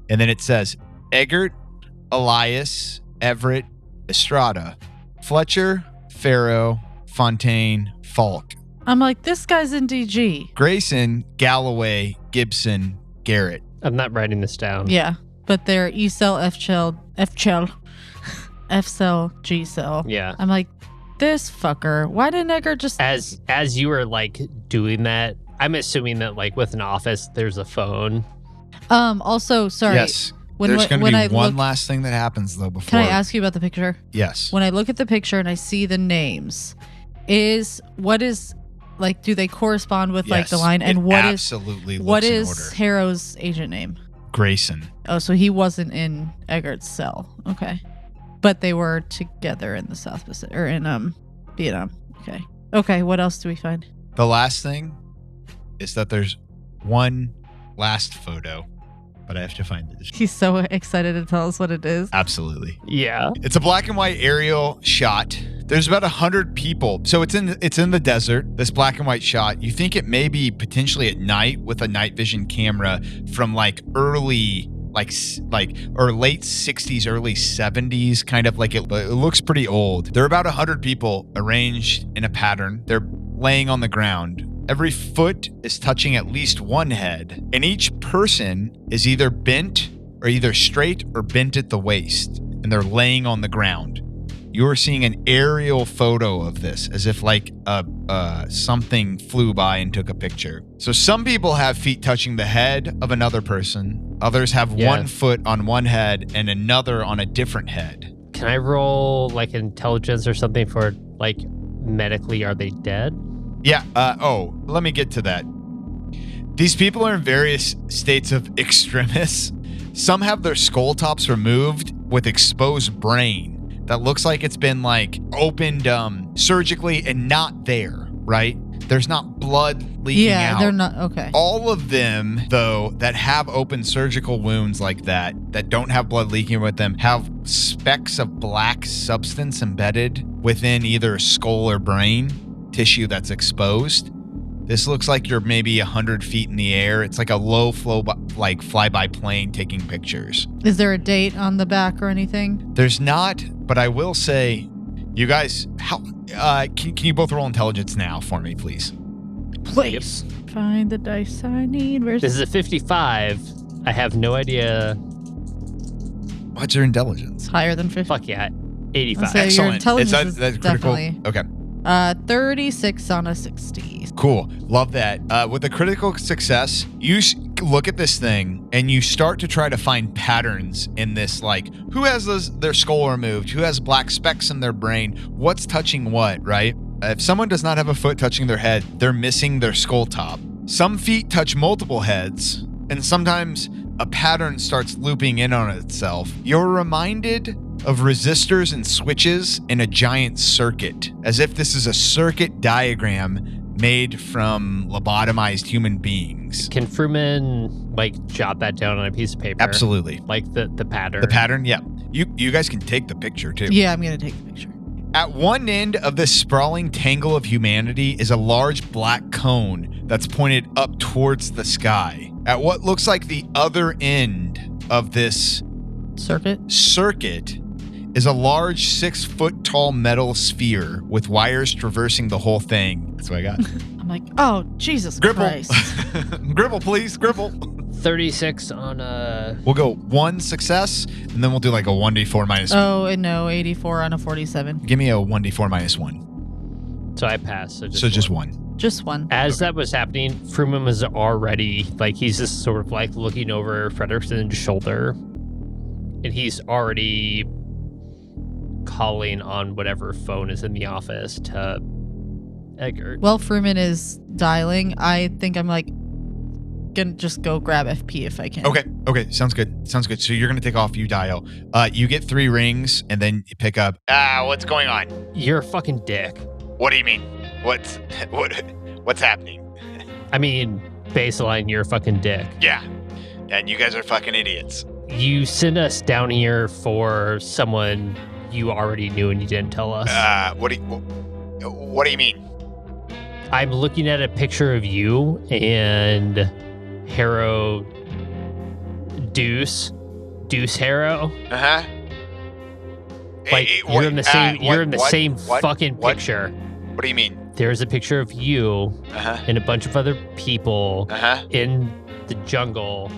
And then it says Eggert, Elias, Everett, Estrada, Fletcher, Farrow, Fontaine, Falk. I'm like, this guy's in DG. Grayson, Galloway, Gibson, Garrett. I'm not writing this down. Yeah, but they're E cell, F cell, F cell, G cell. Yeah. I'm like, this fucker. Why didn't Eggert just? As you were like doing that, I'm assuming that like with an office, there's a phone. Also, sorry. Yes. There's going to be one last thing that happens though before. Can I ask you about the picture? Yes. When I look at the picture and I see the names, like, do they correspond with like the line? And what is Harrow's agent name? Grayson. Oh, so he wasn't in Eggert's cell. Okay. But they were together in the South Pacific or in Vietnam. Okay. Okay, what else do we find? The last thing is that there's one last photo, but I have to find it. He's so excited to tell us what it is. Absolutely. Yeah. It's a black and white aerial shot. There's about 100 people. So it's in the desert, this black and white shot. You think it may be potentially at night with a night vision camera from like early or late 60s, early 70s, kind of like it looks pretty old. There are about 100 people arranged in a pattern. They're laying on the ground. Every foot is touching at least one head, and each person is either bent or either straight or bent at the waist, and they're laying on the ground. You're seeing an aerial photo of this, as if like something flew by and took a picture. So some people have feet touching the head of another person. Others have one foot on one head and another on a different head. Can I roll like intelligence or something for like medically, are they dead? Yeah. Let me get to that. These people are in various states of extremis. Some have their skull tops removed with exposed brain that looks like it's been like opened surgically and not there, right? There's not blood leaking out. Yeah, they're not, okay. All of them, though, that have open surgical wounds like that don't have blood leaking with them, have specks of black substance embedded within either skull or brain tissue that's exposed. This looks like you're maybe 100 feet in the air. It's like a low flow, like fly-by plane taking pictures. Is there a date on the back or anything? There's not, but I will say, you guys, can you both roll intelligence now for me, please? Please. Find the dice I need. Where's This is a 55. I have no idea. What's your intelligence? higher than 50? Fuck yeah. 85. I'll say your Excellent. intelligence is that's critical? definitely. Okay. 36 on a 60. Cool. Love that. With a critical success, you look at this thing and you start to try to find patterns in this, like who has their skull removed, who has black specks in their brain, what's touching what, right? If someone does not have a foot touching their head, they're missing their skull top. Some feet touch multiple heads, and sometimes a pattern starts looping in on itself. You're reminded of resistors and switches in a giant circuit, as if this is a circuit diagram made from lobotomized human beings. Can Fruman like jot that down on a piece of paper? Absolutely. Like the pattern. The pattern, yeah. You guys can take the picture too. Yeah, I'm going to take the picture. At one end of this sprawling tangle of humanity is a large black cone that's pointed up towards the sky. At what looks like the other end of this circuit is a large 6-foot tall metal sphere with wires traversing the whole thing. That's what I got. I'm like, oh, Jesus Christ. Gribble, please. Gribble. 36 on a... We'll go 1 success, and then we'll do like a 1d4 minus 1. Oh, no, 84 on a 47. Give me a 1d4 minus 1. So I passed. So just one. Just one. As that was happening, Fruman was already, like, he's just sort of like looking over Frederickson's shoulder, and he's already calling on whatever phone is in the office to Eggert. While Fruman is dialing, I think I'm like gonna just go grab FP if I can. Okay, sounds good. So you're gonna take off, you dial. You get 3 rings, and then you pick up. What's going on? You're a fucking dick. What do you mean? What's happening? I mean, baseline, you're a fucking dick. Yeah, and you guys are fucking idiots. You sent us down here for someone you already knew and you didn't tell us. What do you mean? I'm looking at a picture of you and Harrow Deuce Harrow. Uh-huh. Like you're in the same fucking picture. What do you mean? There's a picture of you and a bunch of other people in the jungle,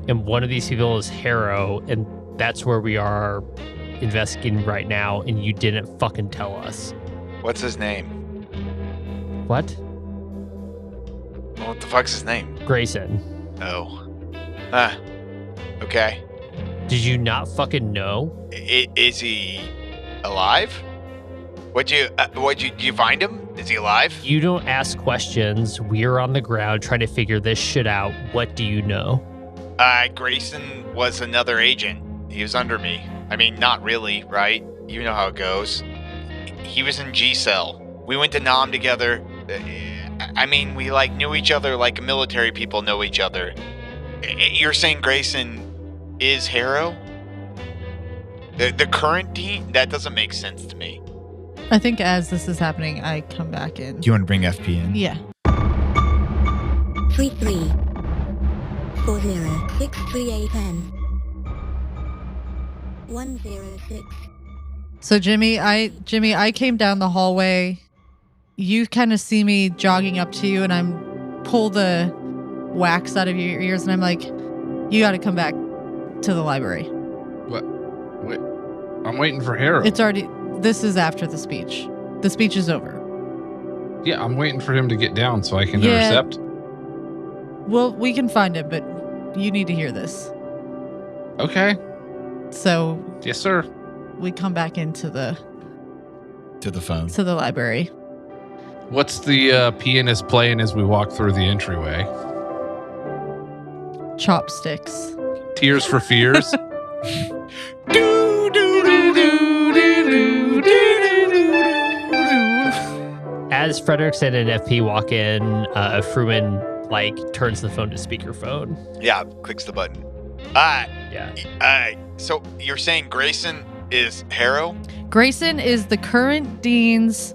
and one of these people is Harrow, and that's where we are investigating right now, and you didn't fucking tell us. What's his name? What? What the fuck's his name? Grayson. Oh. Okay. Did you not fucking know? Is he alive? Did you find him? Is he alive? You don't ask questions. We're on the ground trying to figure this shit out. What do you know? Grayson was another agent. He was under me. I mean, not really, right? You know how it goes. He was in G-Cell. We went to Nam together. I mean, we like knew each other like military people know each other. You're saying Grayson is Harrow? The current team? That doesn't make sense to me. I think as this is happening, I come back in. Do you want to bring FP in? Yeah. 33 40 63810 106. So Jimmy, I came down the hallway you kind of see me jogging up to you, and I'm pull the wax out of your ears, and I'm like, you got to come back to the library. What? Wait. I'm waiting for Harold. It's already. This is after the speech. The speech is over. Yeah, I'm waiting for him to get down so I can intercept. Well, we can find him, but you need to hear this. Okay. So. Yes, sir. We come back into the phone. To the library. What's the pianist playing as we walk through the entryway? Chopsticks. Tears for Fears. As Frederickson and FP walk in, Fruman turns the phone to speakerphone. Yeah, clicks the button. So you're saying Grayson is Harrow? Grayson is the current dean's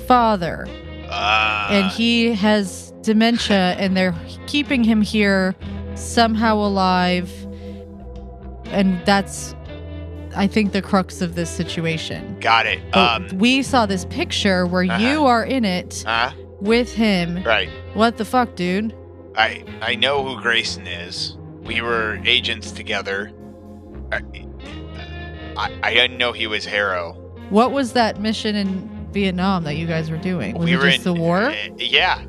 father. And he has dementia, and they're keeping him here somehow alive. And that's, I think, the crux of this situation. Got it. We saw this picture where you are in it with him. Right. What the fuck, dude? I know who Grayson is. We were agents together. I didn't know he was Harrow. What was that mission in Vietnam that you guys were doing? Was it just the war? Yeah.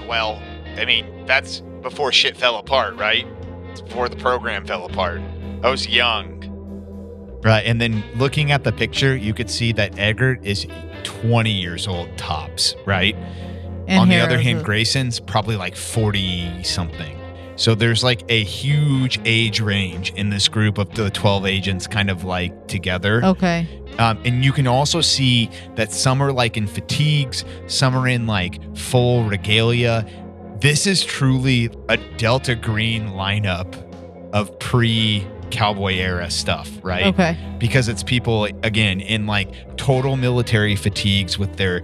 Well, I mean, that's before shit fell apart, right? It's before the program fell apart. I was young. Right, and then looking at the picture, you could see that Eggert is 20 years old tops, right? And on the Harrow's other hand, Grayson's probably 40-something. So there's a huge age range in this group of the 12 agents kind of together. Okay. And you can also see that some are in fatigues, some are in full regalia. This is truly a Delta Green lineup of pre-cowboy era stuff, right? Okay. Because it's people, again, in total military fatigues with their,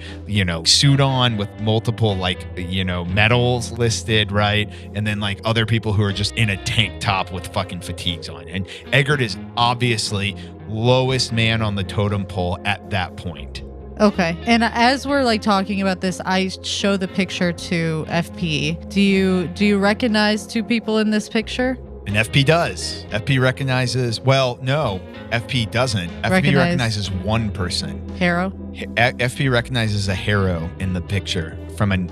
suit on with multiple medals listed, right? And then other people who are just in a tank top with fucking fatigues on. And Eggert is obviously lowest man on the totem pole at that point. Okay. And as we're talking about this, I show the picture to FP. Do you recognize two people in this picture? And FP does. FP recognizes, well, no, FP doesn't. FP recognizes one person. Harrow? FP recognizes a Harrow in the picture from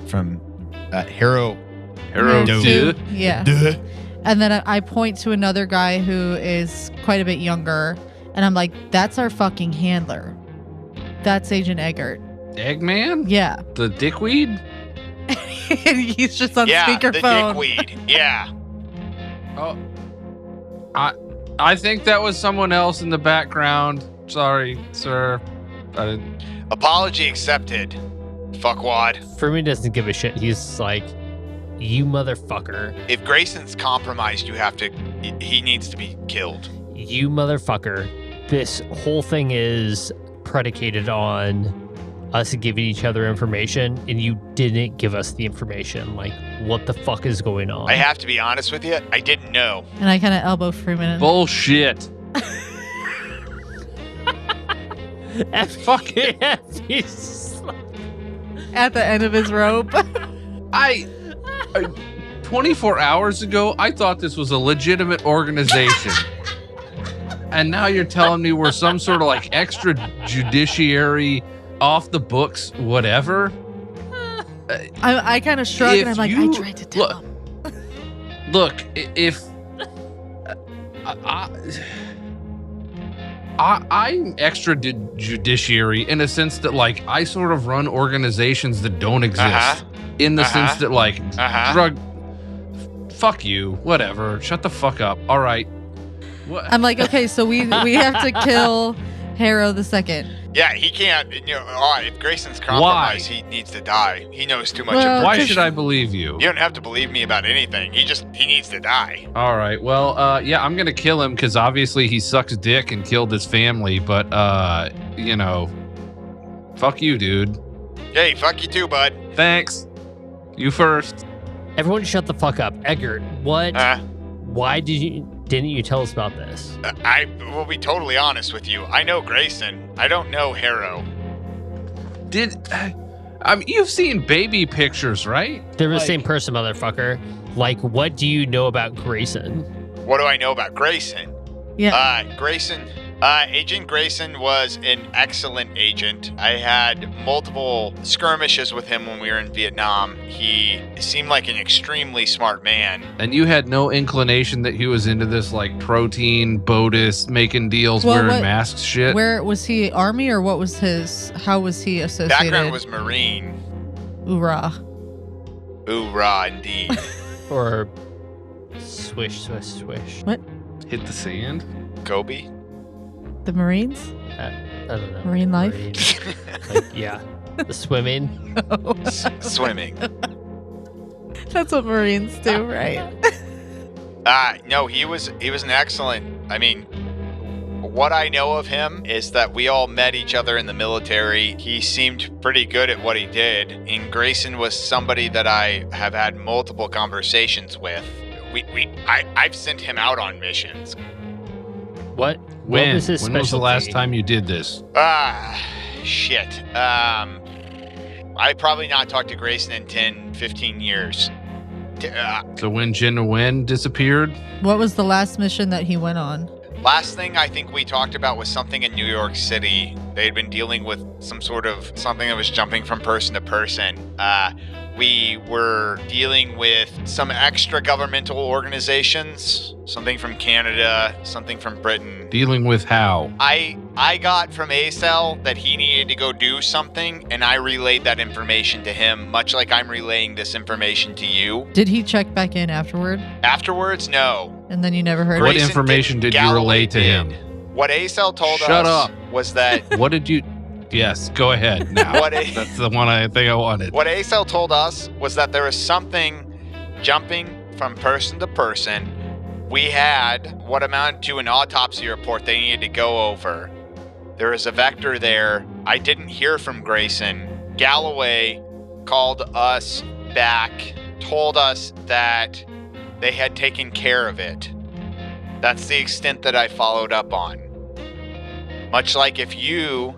Harrow. Harrow Duh. Yeah. Duh. And then I point to another guy who is quite a bit younger, and I'm like, that's our fucking handler. That's Agent Eggert. Eggman? Yeah. The dickweed? He's just on speakerphone. Yeah, the dickweed. Yeah. Oh, I think that was someone else in the background. Sorry, sir. I didn't. Apology accepted. Fuckwad. Fruman doesn't give a shit. He's like, you motherfucker. If Grayson's compromised, he needs to be killed. You motherfucker. This whole thing is predicated on us giving each other information, and you didn't give us the information. What the fuck is going on? I have to be honest with you. I didn't know. And I kind of elbow Fruman. Bullshit. Fucking at the end of his rope. 24 hours ago, I thought this was a legitimate organization. And now you're telling me we're some sort of extra judiciary, off the books, whatever. I kind of shrug and I'm like, I tried to tell him. Look, if I'm extra judiciary in a sense that I sort of run organizations that don't exist. In the sense that drug. Fuck you. Whatever. Shut the fuck up. All right. What? I'm like, okay, so we have to kill Harrow the second. Yeah, he can't. If Grayson's compromised, he needs to die. He knows too much. Why should I believe you? You don't have to believe me about anything. He needs to die. All right. Well, yeah, I'm gonna kill him because obviously he sucks dick and killed his family. But fuck you, dude. Hey, fuck you too, bud. Thanks. You first. Everyone, shut the fuck up, Eggert. What? Why didn't you tell us about this? I will be totally honest with you. I know Grayson. I don't know Harrow. You've seen baby pictures, right? They're the same person, motherfucker. Like, what do you know about Grayson? What do I know about Grayson? Yeah. Agent Grayson was an excellent agent. I had multiple skirmishes with him when we were in Vietnam. He seemed like an extremely smart man. And you had no inclination that he was into this, like, protein, BOTUS, making deals, wearing masks shit? Where was he? Army, or what was his? How was he associated? Background was Marine. Hoorah. Hoorah, indeed. Or swish, swish, swish. What? Hit the sand? Kobe? The Marines? I don't know. Marine life? Like, yeah. The swimming. Swimming. That's what Marines do, right? No, he was an excellent. I mean, what I know of him is that we all met each other in the military. He seemed pretty good at what he did. And Grayson was somebody that I have had multiple conversations with. I've sent him out on missions. What? When? What was his When was the last time you did this? Shit. I probably not talked to Grayson in 10, 15 years. So when Jin Wen disappeared? What was the last mission that he went on? Last thing I think we talked about was something in New York City. They had been dealing with some sort of something that was jumping from person to person. We were dealing with some extra governmental organizations, something from Canada, something from Britain. Dealing with how? I got from ASCII that he needed to go do something, and I relayed that information to him, much like I'm relaying this information to you. Did he check back in afterward? Afterwards, no. And then you never heard What it? information did you relay to him? What ASCII told us Shut up. was that... What did you... Yes, go ahead now. That's the one I think I wanted. What ASCII told us was that there was something jumping from person to person. We had what amounted to an autopsy report they needed to go over. There was a vector there. I didn't hear from Grayson. Galloway called us back, told us that they had taken care of it. That's the extent that I followed up on. Much like if you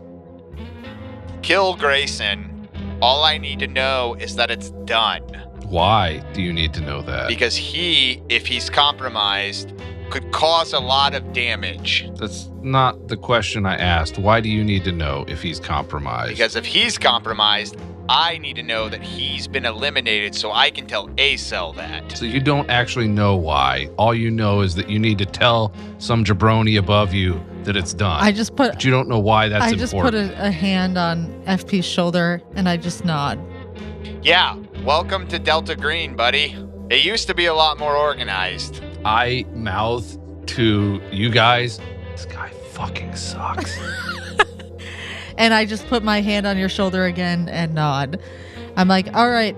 kill Grayson, all I need to know is that it's done. Why do you need to know that? Because he, if he's compromised, could cause a lot of damage. That's not the question I asked. Why do you need to know if he's compromised? Because if he's compromised, I need to know that he's been eliminated so I can tell ASCII that. So you don't actually know why. All you know is that you need to tell some jabroni above you that it's done. But you don't know why that's important. I just put a hand on FP's shoulder and I just nod. Yeah, welcome to Delta Green, buddy. It used to be a lot more organized. I mouth to you guys, this guy fucking sucks. And I just put my hand on your shoulder again and nod. I'm like, all right.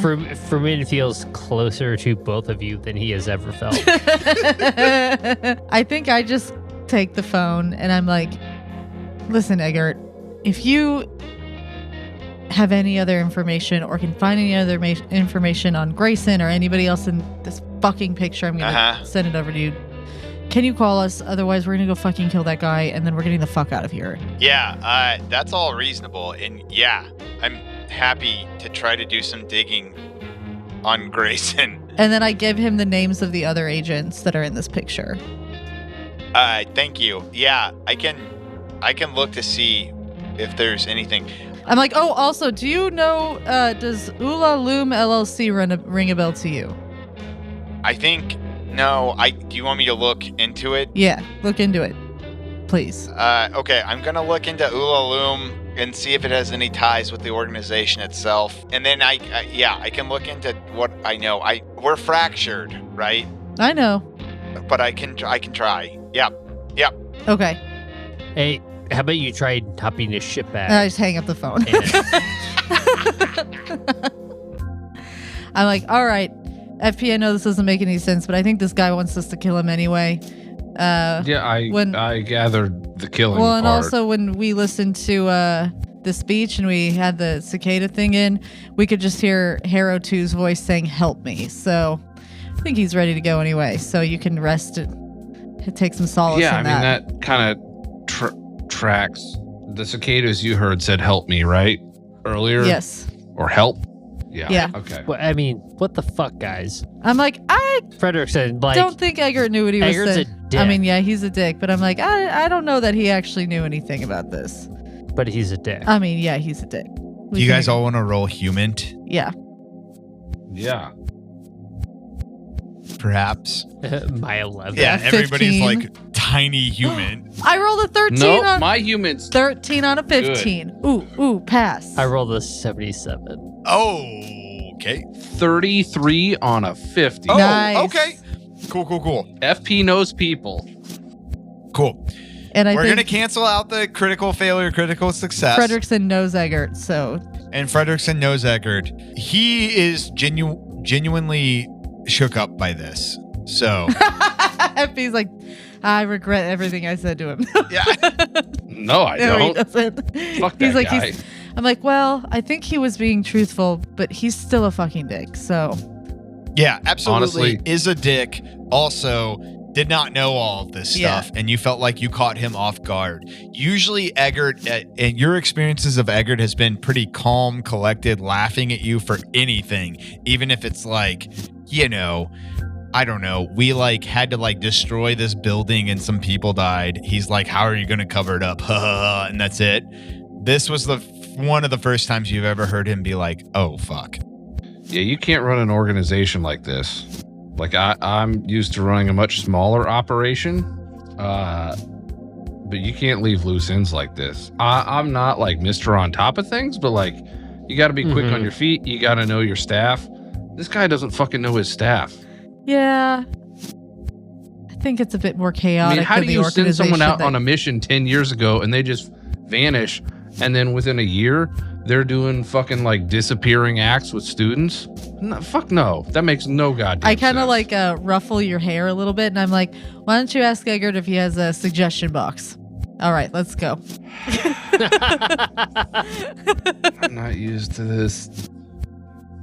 For me, it feels closer to both of you than he has ever felt. I think I just take the phone and I'm like, listen, Eggert, if you have any other information or can find any other information on Grayson or anybody else in this fucking picture, I'm going to send it over to you. Can you call us? Otherwise, we're going to go fucking kill that guy and then we're getting the fuck out of here. Yeah, that's all reasonable. And yeah, I'm happy to try to do some digging on Grayson. And then I give him the names of the other agents that are in this picture. Thank you. Yeah, I can look to see if there's anything. I'm like, oh, also, do you know, does Ula Loom LLC ring a bell to you? I think, no, do you want me to look into it? Yeah, look into it, please. Okay, I'm going to look into Ula Loom and see if it has any ties with the organization itself. And then I can look into what I know. We're fractured, right? I know. But I can try. Yep. Okay. Hey, how about you try hopping his ship back? I just hang up the phone. I'm like, all right, FP, I know this doesn't make any sense, but I think this guy wants us to kill him anyway. I gathered the killing Well, and part. also when we listened to the speech and we had the cicada thing in, we could just hear Harrow 2's voice saying, help me. So I think he's ready to go anyway. So you can rest and take some solace in that. Yeah, I mean, that kind of tracks. The cicadas you heard said, help me, right? earlier? Yes. Or help? Yeah. Yeah. Okay. Well, I mean, what the fuck, guys? I'm like, I Frederickson, like, don't think Eggert knew what he was Eggert's saying. a dick. I mean, yeah, he's a dick, but I'm like, I don't know that he actually knew anything about this. but he's a dick. I mean, yeah, he's a dick. Do you guys all want to roll human? Yeah. Yeah. Perhaps. My 11. Yeah, everybody's 15. like tiny human. I rolled a 13 No, on my humans. 13 on a 15. Ooh, pass. I rolled a 77. Oh, okay. 33 on a 50. Oh, Nice. okay. Cool. FP knows people. Cool. And I We're think going to cancel out the critical failure, critical success. Frederickson knows Eggert, so. And Frederickson knows Eggert. He is genuinely shook up by this. So. He's like, I regret everything I said to him. Yeah. No, I No, he don't. doesn't. Fuck He's that like, guy. I'm like, well, I think he was being truthful, but he's still a fucking dick, so. Yeah, absolutely. Honestly. Is a dick. Also, did not know all of this stuff, and you felt like you caught him off guard. Usually, Eggert, and your experiences of Eggert has been pretty calm, collected, laughing at you for anything, even if it's like, I don't know, we like had to like destroy this building and some people died. He's like, how are you going to cover it up? And that's it. This was one of the first times you've ever heard him be like, oh, fuck. Yeah, you can't run an organization like this. Like, I'm used to running a much smaller operation, but you can't leave loose ends like this. I'm not like Mr. On top of things, but like, you got to be quick on your feet. You got to know your staff. This guy doesn't fucking know his staff. Yeah. I think it's a bit more chaotic. I mean, how than do the you send someone out organization on a mission 10 years ago and they just vanish, and then within a year they're doing fucking like disappearing acts with students? No, fuck no. That makes no goddamn I kind of sense. like ruffle your hair a little bit, and I'm like, why don't you ask Eggert if he has a suggestion box? All right, let's go. I'm not used to this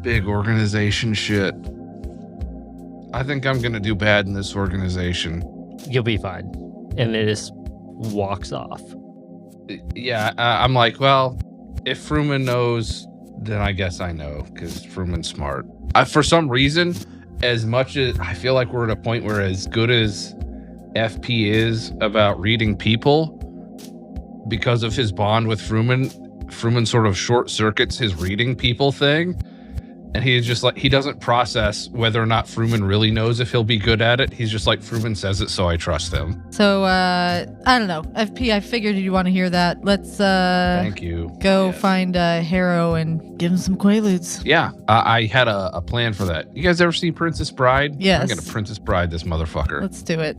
big organization shit. I think I'm gonna do bad in this organization. You'll be fine. And it just walks off. Yeah, I'm like, well, if Fruman knows, then I guess I know, because Fruman's smart. For some reason, as much as I feel like we're at a point where, as good as FP is about reading people, because of his bond with Fruman sort of short circuits his reading people thing. And he's just like, he doesn't process whether or not Fruman really knows if he'll be good at it. He's just like, Fruman says it, so I trust him. So, I don't know. FP, I figured you'd want to hear that. Let's Thank you. go find Harrow and give him some Quaaludes. Yeah, I had a plan for that. You guys ever see Princess Bride? Yes. I'm gonna Princess Bride this motherfucker. Let's do it.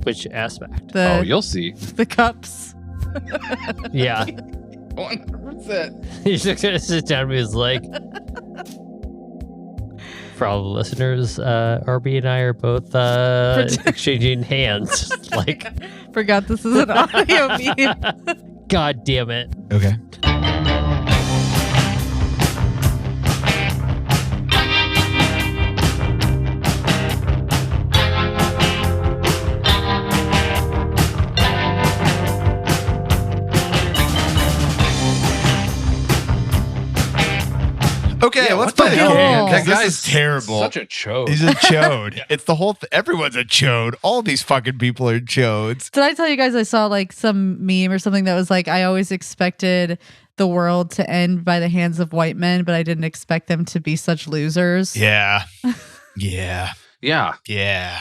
Which aspect? The, Oh, you'll see. the cups. Yeah. 100%. He's just going to sit down with his leg. For all the listeners, RB and I are both exchanging hands. Like, Forgot this is an audio medium. God damn it. Okay. Okay, Yeah, let's what the play the hell? game. 'cause That this guy's is terrible. Such a chode. He's a chode. It's the whole. Everyone's a chode. All these fucking people are chodes. Did I tell you guys I saw like some meme or something that was like, I always expected the world to end by the hands of white men, but I didn't expect them to be such losers. Yeah. Yeah. Yeah. Yeah.